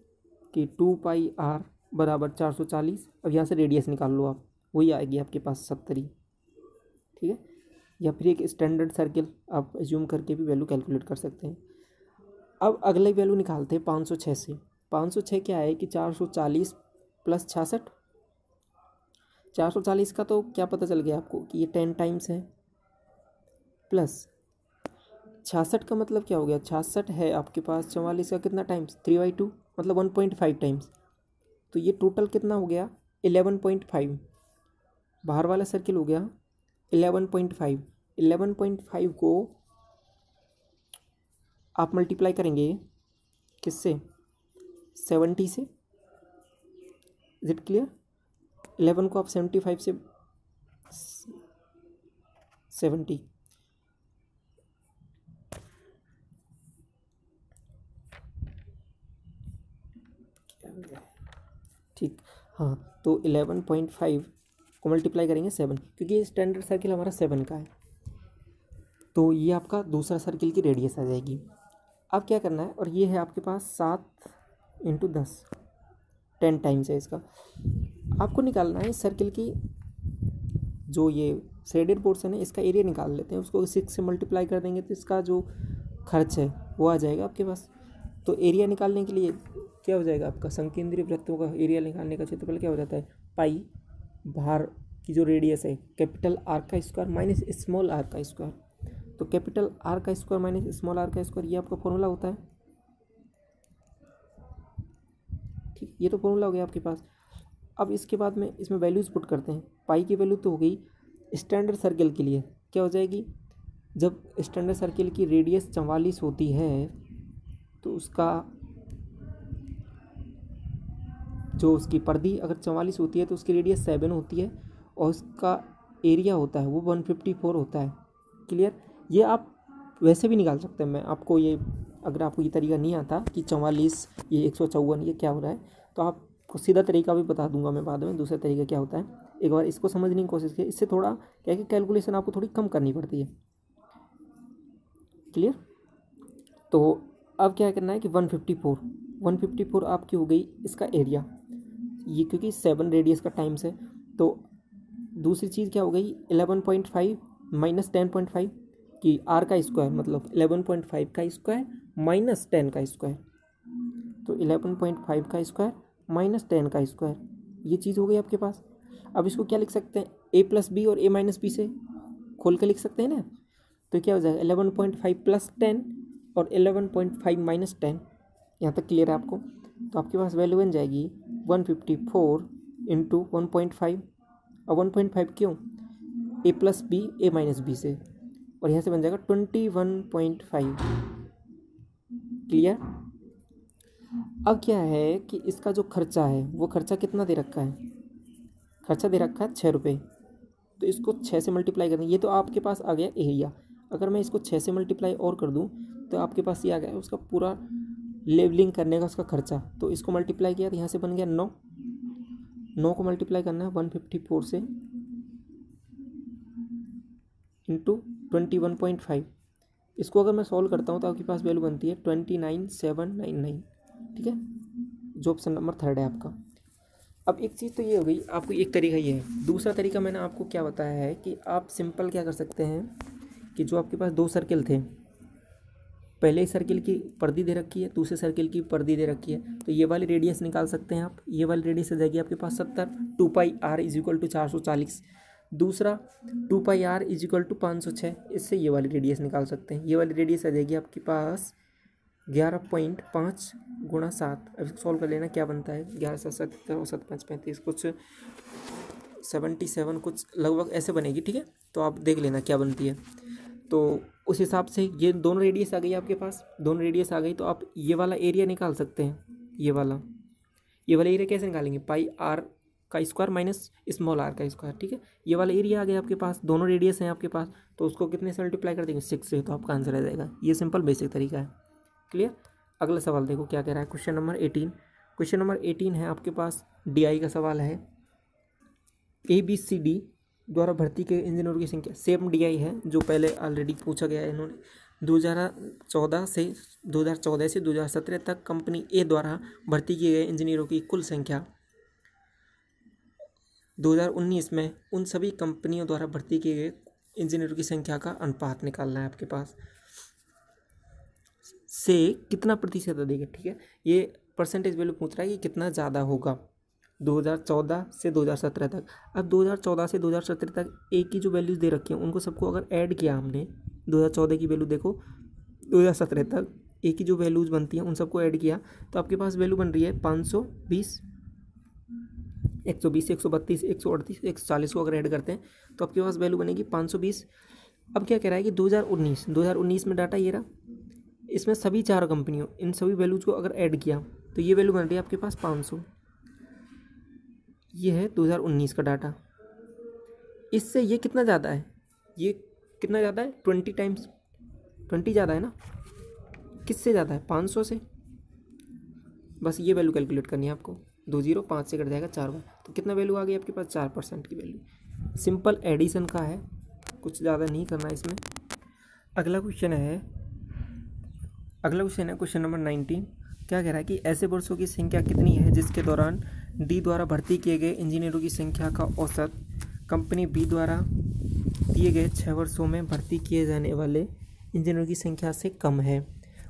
[SPEAKER 1] कि 2πr बराबर 440। अब यहाँ से रेडियस निकाल लो आप, वही आएगी आपके पास 70 ही, ठीक है। या फिर एक स्टैंडर्ड सर्किल आप एज्यूम करके भी वैल्यू कैलकुलेट कर सकते हैं। अब अगले वैल्यू निकालते हैं 506 से। 506 क्या है कि 440 प्लस 66। 440 का तो क्या पता चल गया आपको कि ये 10 टाइम्स है, प्लस 66 का मतलब क्या हो गया, 66 है आपके पास 44 का कितना टाइम्स, 3/2 मतलब 1.5 टाइम्स। तो ये टोटल कितना हो गया, 11.5। बाहर वाला सर्किल हो गया 11.5। 11.5 को आप मल्टीप्लाई करेंगे किससे, 70 से। Is it clear? 11 को आप 75 से 70, ठीक। हाँ, तो 11.5 को मल्टीप्लाई करेंगे 7, क्योंकि ये स्टैंडर्ड सर्किल हमारा 7 का है। तो ये आपका दूसरा सर्किल की रेडियस आ जाएगी। अब क्या करना है, और ये है आपके पास 7 × 10, 10 टाइम्स है इसका। आपको निकालना है इस सर्किल की जो ये शेडेड पोर्शन है, इसका एरिया निकाल लेते हैं। उसको 6 से मल्टीप्लाई कर देंगे तो इसका जो खर्च है वो आ जाएगा आपके पास। तो एरिया निकालने के लिए क्या हो जाएगा आपका, संकेंद्रीय वृत्तों का एरिया निकालने का क्षेत्रफल क्या हो जाता है, पाई बाहर की जो रेडियस है कैपिटल आर का स्क्वायर माइनस स्मॉल आर का स्क्वायर। तो कैपिटल आर का स्क्वायर माइनस स्मॉल आर का स्क्वायर, ये आपका फॉर्मूला होता है, ठीक। ये तो फॉर्मूला हो गया आपके पास। अब इसके बाद में इसमें वैल्यूज़ पुट करते हैं। पाई की वैल्यू तो हो गई स्टैंडर्ड सर्किल के लिए, क्या हो जाएगी, जब स्टैंडर्ड सर्किल की रेडियस 44 होती है तो उसका जो उसकी परिधि अगर 44 होती है तो उसकी रेडियस 7 होती है, और उसका एरिया होता है वो 154 होता है। क्लियर? ये आप वैसे भी निकाल सकते हैं। मैं आपको ये, अगर आपको ये तरीका नहीं आता कि 44 ये 154 ये क्या हो रहा है, तो आपको सीधा तरीका भी बता दूंगा मैं बाद में, दूसरा तरीका क्या होता है। एक बार इसको समझने की कोशिश कीजिए, इससे थोड़ा क्या कि कैलकुलेशन आपको थोड़ी कम करनी पड़ती है। क्लियर? तो अब क्या करना है कि 154 आपकी हो गई इसका एरिया, ये क्योंकि 7 रेडियस का टाइम्स है। तो दूसरी चीज़ क्या हो गई, 11.5 माइनस 10.5 कि आर का स्क्वायर मतलब 11.5 का स्क्वायर माइनस 10 का स्क्वायर। तो 11.5 का स्क्वायर माइनस 10 का स्क्वायर, ये चीज़ हो गई आपके पास। अब इसको क्या लिख सकते हैं, a+b और a-b से खोल के लिख सकते हैं ना। तो क्या हो जाएगा 11.5 प्लस 10 और 11.5 माइनस 10। यहाँ तक क्लियर है आपको? तो आपके पास वैल्यू बन जाएगी 154 × 1.5। और 1.5 क्यों, a+b a-b से, और यहाँ से बन जाएगा 21.5। क्लियर? अब क्या है कि इसका जो खर्चा है वो खर्चा कितना दे रखा है, खर्चा दे रखा है 6 रुपये। तो इसको 6 से मल्टीप्लाई करना, ये तो आपके पास आ गया एरिया। अगर मैं इसको 6 से मल्टीप्लाई और कर दूं तो आपके पास ये आ गया उसका पूरा लेवलिंग करने का उसका खर्चा। तो इसको मल्टीप्लाई किया तो यहाँ से बन गया 9 को मल्टीप्लाई करना है 154 से इंटू 21.5। इसको अगर मैं सॉल्व करता हूँ तो आपके पास वैल्यू बनती है 29799, ठीक है, जो ऑप्शन नंबर 3 है आपका। अब एक चीज़ तो ये हो गई, आपको एक तरीका ये है। दूसरा तरीका मैंने आपको क्या बताया है कि आप सिंपल क्या कर सकते हैं कि जो आपके पास 2 सर्किल थे, पहले सर्किल की परिधि दे रखी है, दूसरे सर्किल की परिधि दे रखी है, तो ये वाली रेडियस निकाल सकते हैं आप। ये वाली रेडियस आ जाएगी आपके पास 70, 2πr = 440। दूसरा 2πr = 506, इससे ये वाली रेडियस निकाल सकते हैं। ये वाली रेडियस आ जाएगी आपके पास 11.5 × 7। अब इसको सॉल्व कर लेना, क्या बनता है 11 7 70 और 7 5 35 कुछ 77 कुछ लगभग ऐसे बनेगी, ठीक है। तो आप देख लेना क्या बनती है। तो उस हिसाब से ये दोनों रेडियस आ गई आपके पास, दोनों रेडियस आ गई तो आप ये वाला एरिया निकाल सकते हैं। ये वाला एरिया कैसे निकालेंगे, पाई आर का स्क्वायर माइनस स्मॉल आर का स्क्वायर, ठीक है। ये वाला एरिया आ गया आपके पास, दोनों रेडियस हैं आपके पास, तो उसको कितने से मल्टीप्लाई कर देंगे 6 से, तो आपका आंसर आ जाएगा। ये सिंपल बेसिक तरीका है। क्लियर? अगला सवाल देखो क्या कह रहा है, क्वेश्चन नंबर 18। क्वेश्चन नंबर 18 है आपके पास, DI का सवाल है। ABCD द्वारा भर्ती के इंजीनियरों की संख्या, सेम DI है जो पहले ऑलरेडी पूछा गया है इन्होंने। 2014 से 2017 तक कंपनी ए द्वारा भर्ती किए गए इंजीनियरों की कुल संख्या। 2019 में उन सभी कंपनियों द्वारा भर्ती किए गए इंजीनियरों की संख्या का अनुपात निकालना है आपके पास, से कितना प्रतिशत अधिक है। ठीक है, ये परसेंटेज वैल्यू पूछ रहा है कि कितना ज़्यादा होगा 2014 से 2017 तक। अब 2014 से 2017 तक ए की जो वैल्यूज़ दे रखी हैं उनको सबको अगर ऐड किया हमने, 2014 की वैल्यू देखो 2017 तक ए की जो वैल्यूज़ बनती हैं उन सबको ऐड किया तो आपके पास वैल्यू बन रही है 520, 120, 132, 138, 140 को अगर ऐड करते हैं तो आपके पास वैल्यू बनेगी 520। अब क्या कह रहा है कि 2019 में डाटा ये रहा, इसमें सभी 4 कंपनियों इन सभी वैल्यूज़ को अगर ऐड किया तो ये वैल्यू बन रही है आपके पास 500। ये है 2019 का डाटा। इससे ये कितना ज़्यादा है, ये कितना ज़्यादा है 20 टाइम्स, 20 ज़्यादा है ना। किससे ज़्यादा है, 500 से। बस ये वैल्यू कैलकुलेट करनी है आपको। 20 5 से कट जाएगा 4 बार, तो कितना वैल्यू आ गई आपके पास, 4% की वैल्यू। सिंपल एडिशन का है, कुछ ज़्यादा नहीं करना है इसमें। अगला क्वेश्चन है क्वेश्चन नंबर 19। क्या कह रहा है कि ऐसे वर्षों की संख्या कितनी है जिसके दौरान डी द्वारा भर्ती किए गए इंजीनियरों की संख्या का औसत कंपनी बी द्वारा दिए गए 6 वर्षों में भर्ती किए जाने वाले इंजीनियरों की संख्या से कम है।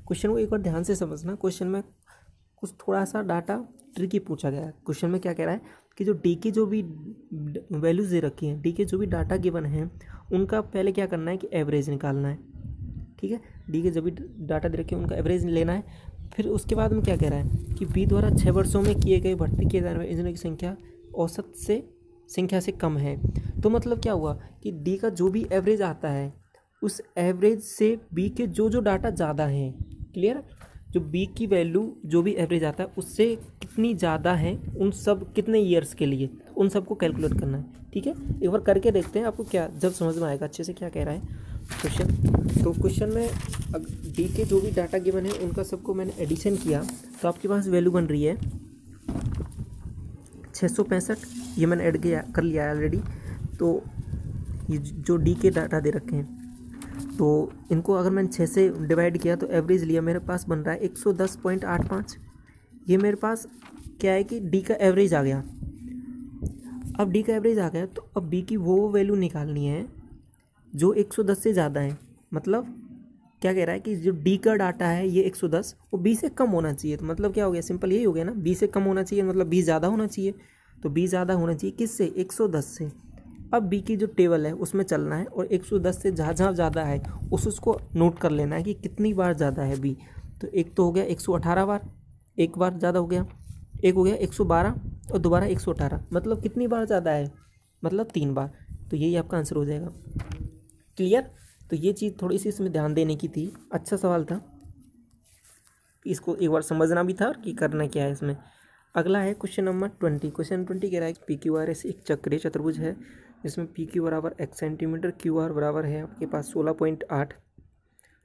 [SPEAKER 1] क्वेश्चन को एक बार ध्यान से समझना। क्वेश्चन में कुछ थोड़ा सा डाटा ट्रिकी पूछा गया है। क्वेश्चन में क्या कह रहा है कि जो डी की जो भी वैल्यूज़ दे रखी हैं, डी के जो भी डाटा गिवन हैं उनका पहले क्या करना है कि एवरेज निकालना है। ठीक है, डी के जो भी डाटा दे रखे हैं उनका एवरेज लेना है। फिर उसके बाद में क्या कह रहा है कि बी द्वारा 6 वर्षों में किए गए भर्ती किए जाने वाले इंजीनियरों की संख्या औसत से संख्या से कम है। तो मतलब क्या हुआ कि डी का जो भी एवरेज आता है उस एवरेज से बी के जो डाटा ज़्यादा हैं, क्लियर, जो बी की वैल्यू जो भी एवरेज आता है उससे कितनी ज़्यादा है उन सब कितने ईयर्स के लिए, उन सबको कैलकुलेट करना है। ठीक है, एक बार करके देखते हैं आपको क्या जब समझ में आएगा अच्छे से क्या कह रहा है क्वेश्चन। तो क्वेश्चन में डी के जो भी डाटा गिवन है उनका सबको मैंने एडिशन किया तो आपके पास वैल्यू बन रही है 665। ये मैंने ऐड कर लिया है ऑलरेडी। तो ये जो डी के डाटा दे रखे हैं तो इनको अगर मैंने 6 से डिवाइड किया तो एवरेज लिया, मेरे पास बन रहा है 110.85। ये मेरे पास क्या है कि डी का एवरेज आ गया। अब डी का एवरेज आ गया तो अब बी की वो वैल्यू निकालनी है जो 110 से ज़्यादा है। मतलब क्या कह रहा है कि जो डी का डाटा है ये 110 वो बी से कम होना चाहिए। तो मतलब क्या हो गया, सिंपल यही हो गया ना, बी से कम होना चाहिए मतलब बी ज़्यादा होना चाहिए। तो बी ज़्यादा होना चाहिए किससे, 110 से। अब बी की जो टेबल है उसमें चलना है और 110 से जहाँ जहाँ ज़्यादा है उसको नोट कर लेना है कि कितनी बार ज़्यादा है बी। तो एक तो हो गया 118 बार, एक बार ज़्यादा हो गया, एक हो गया 112 और दोबारा 118, मतलब कितनी बार ज़्यादा है, मतलब 3 बार। तो यही आपका आंसर हो जाएगा। क्लियर। तो ये चीज़ थोड़ी सी इसमें ध्यान देने की थी। अच्छा सवाल था, इसको एक बार समझना भी था और कि करना क्या है इसमें। अगला है क्वेश्चन नंबर 20। क्वेश्चन 20 कह रहा है कि PQRS एक चक्रीय चतुर्भुज है जिसमें PQ बराबर x सेंटीमीटर, QR बराबर है आपके पास 16.8,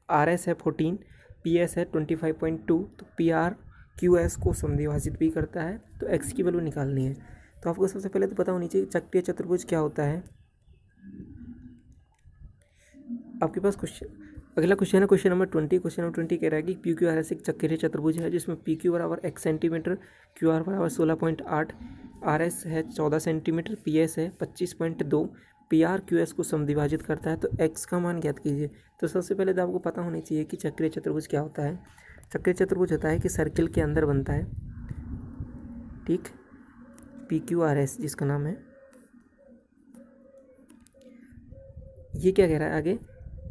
[SPEAKER 1] RS है 14, PS है 25.2। तो PR QS को समद्विभाजित भी करता है। तो x की वैल्यू निकालनी है। तो आपको सबसे पहले तो पता होनी चाहिए चक्रीय चतुर्भुज क्या होता है। आपके पास अगला क्वेश्चन है क्वेश्चन नंबर 20। क्वेश्चन नंबर 20 कह रहा है कि PQRS एक चक्रीय चतुर्भुज है जिसमें PQ बराबर x सेंटीमीटर, QR बराबर 16.8, RS है 14 सेंटीमीटर, PS है 25.2, PR QS को समद्विभाजित करता है। तो x का मान ज्ञात कीजिए। तो सबसे पहले तो आपको पता होनी चाहिए कि चक्रीय चतुर्भुज क्या होता है। चक्रीय चतुर्भुज होता है कि सर्किल के अंदर बनता है, ठीक, PQRS जिसका नाम है। ये क्या कह रहा है आगे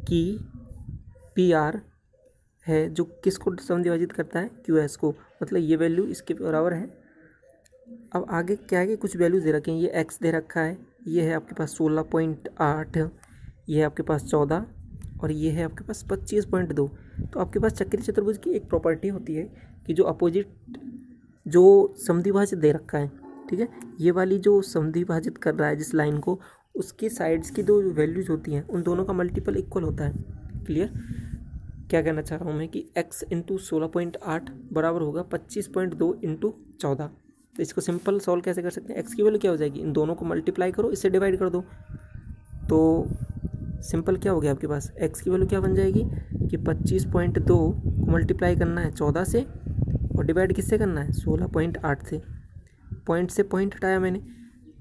[SPEAKER 1] कि PR है जो किसको समद्विभाजित करता है, QS को, मतलब ये वैल्यू इसके बराबर है। अब आगे क्या है कि कुछ वैल्यू दे रखे हैं, ये x दे रखा है, ये है आपके पास 16.8, ये है आपके पास 14 और ये है आपके पास 25.2। तो आपके पास चक्रीय चतुर्भुज की एक प्रॉपर्टी होती है कि जो अपोजिट जो समद्विभाजित दे रखा है, ठीक है, ये वाली जो समद्विभाजित कर रहा है जिस लाइन को, उसके साइड्स की जो वैल्यूज होती हैं उन दोनों का मल्टीपल इक्वल होता है। क्लियर। क्या कहना चाह रहा हूँ मैं कि x इंटू 16.8 बराबर होगा 25.2 इंटू 14। तो इसको सिंपल सॉल्व कैसे कर सकते हैं, x की वैल्यू क्या हो जाएगी, इन दोनों को मल्टीप्लाई करो, इससे डिवाइड कर दो, तो सिंपल क्या हो गया आपके पास, x की वैल्यू क्या बन जाएगी कि 25.2 को मल्टीप्लाई करना है 14 से और डिवाइड किससे करना है 16.8 से। पॉइंट से पॉइंट हटाया मैंने,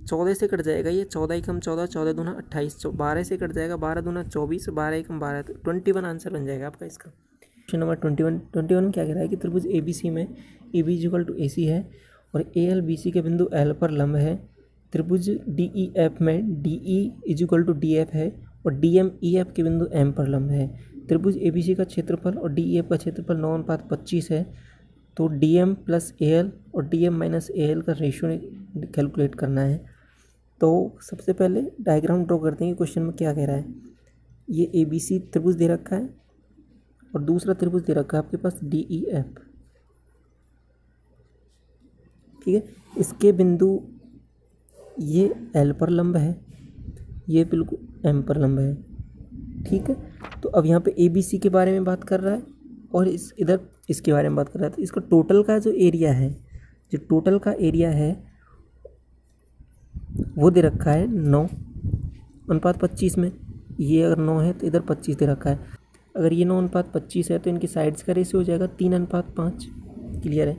[SPEAKER 1] 14 से कट जाएगा ये, 14 एकम 14, 14 दूना 28, 12 से कट जाएगा 12 दूना 24, 12 एकम 12, तो 21 आंसर बन जाएगा आपका इसका। क्वेश्चन नंबर 21 क्या कह रहा है कि त्रिभुज ABC में AB इक्वल टू AC है और AL BC के बिंदु L पर लंब है। त्रिभुज DEF में DE इक्वल टू DF है और DM EF के बिंदु M पर लंब है। त्रिभुज ABC का क्षेत्रफल और DEF का क्षेत्रफल 9:25 है। तो DM प्लस AL और DM माइनस AL का रेशियो कैलकुलेट करना है। तो सबसे पहले डायग्राम ड्रॉ करते हैं कि क्वेश्चन में क्या कह रहा है। ये ABC त्रिभुज दे रखा है और दूसरा त्रिभुज दे रखा है आपके पास DEF, ठीक है। इसके बिंदु ये L पर लंब है, ये बिल्कुल M पर लंब है, ठीक है। तो अब यहाँ पे ABC के बारे में बात कर रहा है और इधर इसके बारे में बात कर रहा है। तो इसका टोटल का जो एरिया है, जो टोटल का एरिया है वो दे रखा है 9:25 में। ये अगर 9 है तो इधर 25 दे रखा है। अगर ये 9:25 है तो इनकी साइड्स का रेशियो हो जाएगा 3:5। क्लियर है,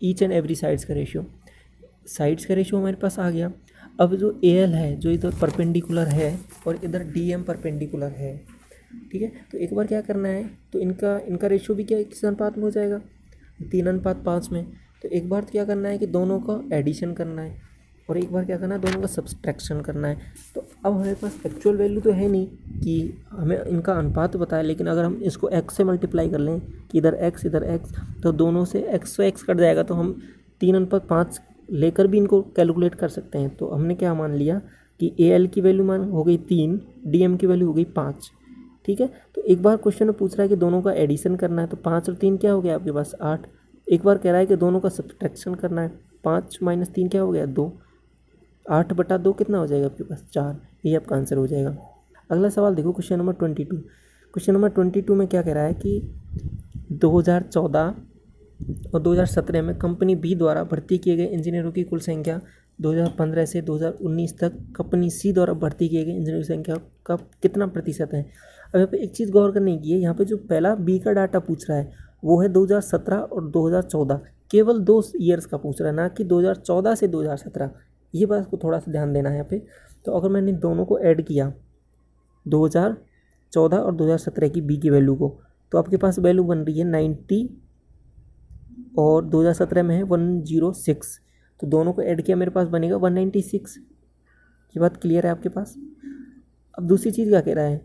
[SPEAKER 1] ईच एंड एवरी साइड्स का रेशियो। साइड्स का रेशियो हमारे पास आ गया। अब जो AL है जो इधर परपेंडिकुलर है और इधर DM परपेंडिकुलर है, ठीक है। तो एक बार क्या करना है, तो इनका रेशियो भी क्या किस अनुपात में हो जाएगा 3:5 में। तो एक बार तो क्या करना है कि दोनों का एडिशन करना है और एक बार क्या करना है दोनों का सब्सट्रैक्शन करना है। तो अब हमारे पास एक्चुअल वैल्यू तो है नहीं कि हमें इनका अनुपात बताया, लेकिन अगर हम इसको x से मल्टीप्लाई कर लें कि इधर x तो दोनों से x कट जाएगा, तो हम 3:5 लेकर भी इनको कैलकुलेट कर सकते हैं। तो हमने क्या मान लिया कि AL की वैल्यू मान हो गई 3, DM की वैल्यू हो गई 5, ठीक है। तो एक बार क्वेश्चन में पूछ रहा है कि दोनों का एडिशन करना है, तो 5 और 3 क्या हो गया आपके पास 8। एक बार कह रहा है कि दोनों का सब्सट्रैक्शन करना है, 5 - 3 क्या हो गया 2, 8/2 कितना हो जाएगा आपके पास 4। ये आपका आंसर हो जाएगा। अगला सवाल देखो क्वेश्चन नंबर 22। क्वेश्चन नंबर 22 में क्या कह रहा है कि 2014 और 2017 में कंपनी बी द्वारा भर्ती किए गए इंजीनियरों की कुल संख्या 2015 से 2019 तक कंपनी सी द्वारा भर्ती किए गए इंजीनियरों की संख्या का कितना प्रतिशत है। अब यहाँ पे एक चीज़ गौर करने की है, यहाँ पे जो पहला बी का डाटा पूछ रहा है वो है 2017 और 2014, केवल 2 ईयर्स का पूछ रहा है, ना कि 2014 से 2017। ये बात को थोड़ा सा ध्यान देना है यहाँ पे। तो अगर मैंने दोनों को ऐड किया 2014 और 2017 की बी की वैल्यू को, तो आपके पास वैल्यू बन रही है 90 और 2017 में है 106। तो दोनों को ऐड किया मेरे पास बनेगा 196। ये बात क्लियर है आपके पास। अब दूसरी चीज़ क्या कह रहा है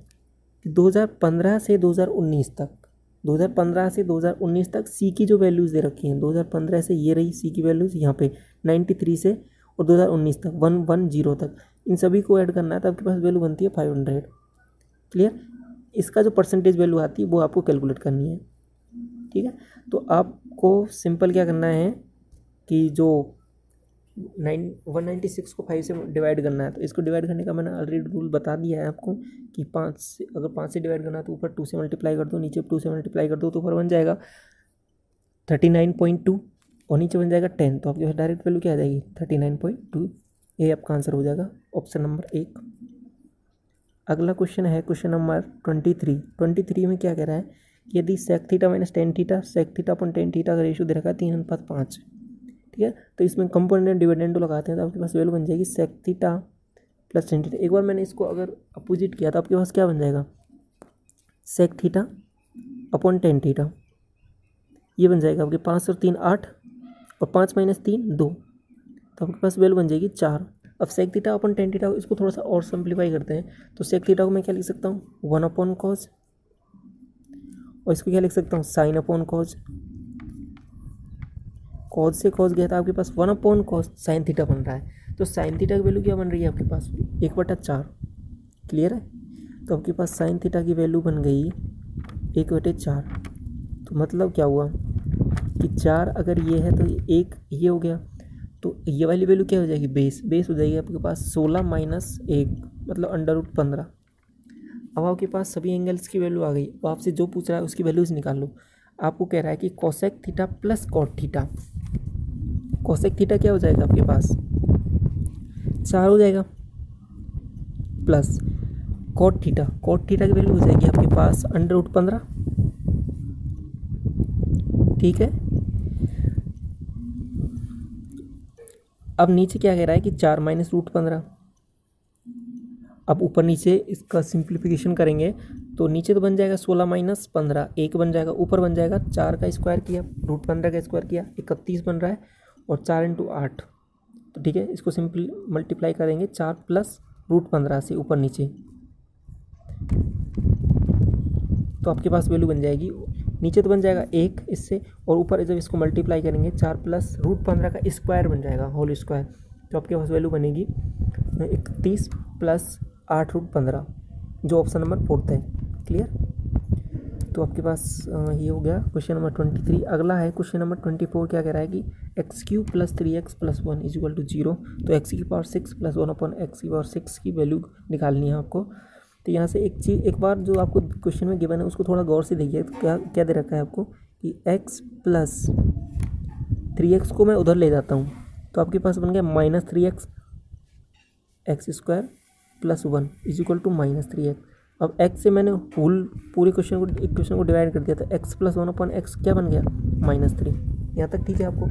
[SPEAKER 1] कि 2015 से 2019 तक, 2015 से 2019 तक सी की जो वैल्यूज़ दे रखी हैं, 2015 से ये रही सी की वैल्यूज़ यहाँ पे 93 से और 2019 तक 110 तक, इन सभी को ऐड करना है तो आपके पास वैल्यू बनती है 500। क्लियर। इसका जो परसेंटेज वैल्यू आती है वो आपको कैलकुलेट करनी है, ठीक है। तो आपको सिंपल क्या करना है कि जो 196 को 5 से डिवाइड करना है। तो इसको डिवाइड करने का मैंने ऑलरेडी रूल बता दिया है आपको कि 5 से, अगर 5 से डिवाइड करना है तो ऊपर 2 से मल्टीप्लाई कर दो, नीचे 2 से मल्टीप्लाई कर दो, तो ऊपर बन जाएगा 39.2 और नीचे बन जाएगा 10। तो आपके पास डायरेक्ट वैल्यू क्या आ जाएगी 39.2। ये आपका आंसर हो जाएगा ऑप्शन नंबर 1। अगला क्वेश्चन है क्वेश्चन नंबर 23 में क्या कह रहा है कि यदि sec theta minus tan theta sec theta upon tan theta का रेशियो दे रखा है 3:5, ठीक है। तो इसमें कंपोनेंट डिविडेंड लगाते हैं तो आपके पास वैल्यू बन जाएगी sec theta plus tan theta. एक बार मैंने इसको अगर अपोजिट किया तो आपके पास क्या बन जाएगा sec theta upon tan theta. ये बन जाएगा आपके 5 और 3 8 और 5 - 3 2, तो आपके पास वैल्यू बन जाएगी 4। अब sec theta upon tan theta इसको थोड़ा सा और सिंप्लीफाई करते हैं। तो sec थीटा को मैं क्या लिख सकता हूँ 1/cos और इसको क्या लिख सकता हूँ sin/cos। cos से cos गया था आपके पास 1/cos sin थीटा बन रहा है। तो sin थीटा की वैल्यू क्या बन रही है आपके पास 1/4। क्लियर है। तो आपके पास sin थीटा की वैल्यू बन गई 1/4। तो मतलब क्या हुआ कि 4 अगर ये है तो 1 ये हो गया, तो ये वाली वैल्यू क्या हो जाएगी बेस हो जाएगी आपके पास 16 - 1 मतलब √15। अब आपके पास सभी एंगल्स की वैल्यू आ गई। अब आपसे जो पूछ रहा है उसकी वैल्यूज निकाल लो। आपको कह रहा है कि cosec theta plus cot theta. Cosec theta क्या हो जाएगा आपके पास 4 हो जाएगा, प्लस कॉट थीटा की वैल्यू हो जाएगी आपके पास √15। ठीक है, अब नीचे क्या कह रहा है कि 4 माइनस √15। अब ऊपर नीचे इसका सिंप्लीफिकेशन करेंगे तो नीचे तो बन जाएगा 16 माइनस 15, 1 बन जाएगा, ऊपर बन जाएगा 4 का स्क्वायर किया √15 का स्क्वायर किया 31 बन रहा है, और 4 × 8। तो ठीक है, इसको सिंपल मल्टीप्लाई करेंगे 4 प्लस √15 से ऊपर नीचे, तो आपके पास वैल्यू बन जाएगी, नीचे तो बन जाएगा 1 इससे, और ऊपर जब इसको मल्टीप्लाई करेंगे 4 प्लस √15 का स्क्वायर बन जाएगा होल स्क्वायर, तो आपके पास वैल्यू बनेगी 31 प्लस 8√15, जो ऑप्शन नंबर 4 है। क्लियर, तो आपके पास ये हो गया क्वेश्चन नंबर 23। अगला है क्वेश्चन नंबर 24। क्या कह रहा है कि x³ + 3x + 1 = 0। तो x⁴ + 1/x⁴ की वैल्यू निकालनी है आपको। तो यहाँ से एक बार जो आपको क्वेश्चन में गिवन है उसको थोड़ा गौर से देखिए। तो क्या दे रखा है आपको कि x + 3x को मैं उधर ले जाता हूँ, तो आपके पास बन गया -3x x² + 1 = -3x। अब x से मैंने पूरे क्वेश्चन को डिवाइड कर दिया, तो x + 1/x क्या बन गया -3। यहाँ तक ठीक है आपको।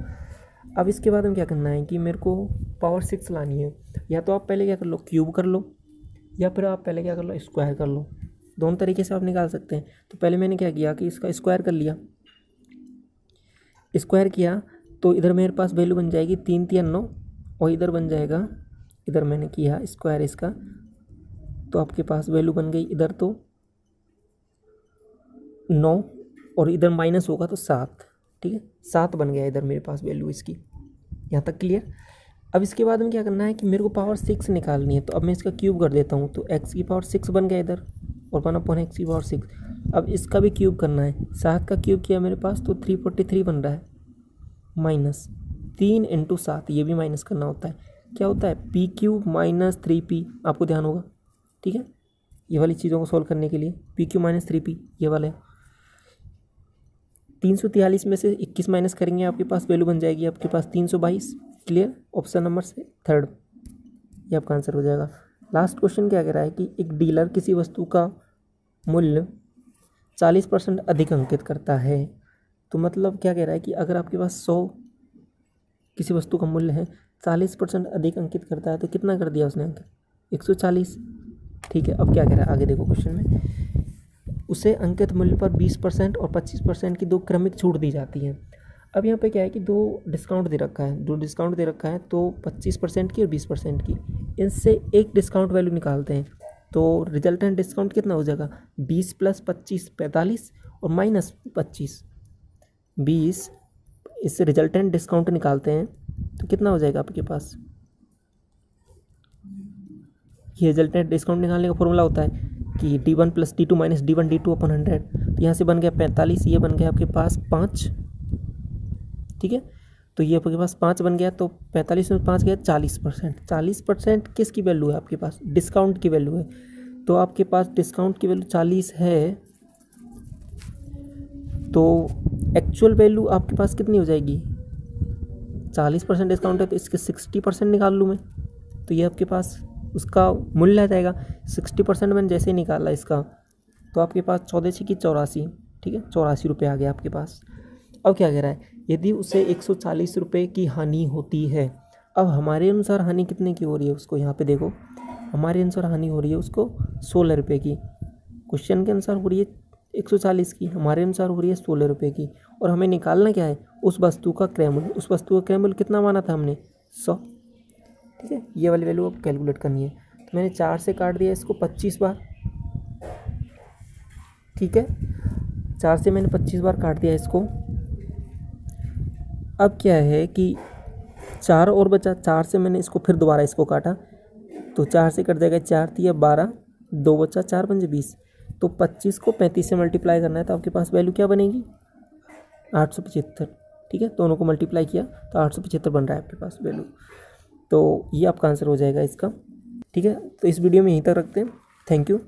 [SPEAKER 1] अब इसके बाद हम क्या करना है कि मेरे को पावर 6 लानी है। या तो आप पहले क्या कर लो, क्यूब कर लो, या फिर आप पहले क्या कर लो, स्क्वायर कर लो। दोनों तरीके से आप निकाल सकते हैं। तो पहले मैंने क्या किया कि इसका स्क्वायर कर लिया, स्क्वायर किया तो इधर मेरे पास वैल्यू बन जाएगी 3 × 3 = 9, और इधर बन जाएगा, इधर मैंने किया स्क्वायर इसका, तो आपके पास वैल्यू बन गई इधर तो 9, और इधर माइनस होगा तो 7। ठीक है, 7 बन गया इधर मेरे पास वैल्यू इसकी। यहाँ तक क्लियर। अब इसके बाद में क्या करना है कि मेरे को पावर 6 निकालनी है। तो अब मैं इसका क्यूब कर देता हूँ, तो x⁴ बन गया इधर, और 1/x⁴। अब इसका भी क्यूब करना है, 7 का क्यूब किया मेरे पास तो 343 बन रहा है, माइनस 3 × 7, ये भी माइनस करना होता है। क्या होता है p³ - 3p, आपको ध्यान होगा। ठीक है, ये वाली चीज़ों को सॉल्व करने के लिए p³ - 3p ये वाला है। 343 में से 21 माइनस करेंगे, आपके पास वैल्यू बन जाएगी आपके पास 322। क्लियर, ऑप्शन नंबर से 3rd ये आपका आंसर हो जाएगा। लास्ट क्वेश्चन क्या कह रहा है कि एक डीलर किसी वस्तु का मूल्य 40% अधिक अंकित करता है। तो मतलब क्या कह रहा है कि अगर आपके पास 100 किसी वस्तु का मूल्य है, 40% अधिक अंकित करता है, तो कितना कर दिया उसने अंकित 140। ठीक है, अब क्या कह रहा है आगे देखो क्वेश्चन में, उसे अंकित मूल्य पर 20% और 25% की 2 क्रमिक छूट दी जाती है। अब यहाँ पे क्या है कि 2 डिस्काउंट दे रखा है, तो 25% की और 20% की, इनसे एक डिस्काउंट वैल्यू निकालते हैं। तो रिजल्टेंट डिस्काउंट कितना हो जाएगा 20 + 25 45, और -25 20, इससे रिजल्टेंट डिस्काउंट निकालते हैं तो कितना हो जाएगा आपके पास। ये रिजल्टेंट डिस्काउंट निकालने का फॉर्मूला होता है कि D1 + D2 - D1 D2/100। तो यहाँ से बन गया 45, ये बन गया आपके पास 5। ठीक है, तो ये आपके पास 5 बन गया, तो 45 में 5 गया 40%। 40% किसकी वैल्यू है आपके पास, डिस्काउंट की वैल्यू है। तो आपके पास डिस्काउंट की वैल्यू 40 है, तो एक्चुअल वैल्यू आपके पास कितनी हो जाएगी 40% डिस्काउंट है, तो इसके 60% निकाल लूँ मैं, तो ये आपके पास उसका मूल्य आ जाएगा। 60% मैंने जैसे ही निकाला इसका, तो आपके पास 14 की 84। ठीक है, 84 रुपये आ गया आपके पास। अब क्या कह रहा है, यदि उसे 140 रुपये की हानि होती है। अब हमारे अनुसार हानि कितने की हो रही है उसको, यहाँ पे देखो, हमारे अनुसार हानि हो रही है उसको 16 रुपये की। क्वेश्चन के अनुसार हो रही है 140 की, हमारे अनुसार हो रही है 16 रुपये की। और हमें निकालना क्या है, उस वस्तु का क्रय मूल्य। उस वस्तु का क्रय मूल्य कितना माना था हमने 100। ठीक है, ये वाली वैल्यू अब कैलकुलेट करनी है। तो मैंने 4 से काट दिया इसको 25 बार। ठीक है, 4 से मैंने 25 बार काट दिया इसको। अब क्या है कि 4 और बचा, 4 से मैंने इसको फिर दोबारा इसको काटा, तो 4 से कट जाएगा 4 × 12, 2 बचा, 4 × 5 = 20। तो 25 को 35 से मल्टीप्लाई करना है, तो आपके पास वैल्यू क्या बनेगी 875। ठीक है, दोनों को मल्टीप्लाई किया तो 875 बन रहा है आपके पास वैल्यू। तो ये आपका आंसर हो जाएगा इसका। ठीक है, तो इस वीडियो में यहीं तक रखते हैं। Thank you.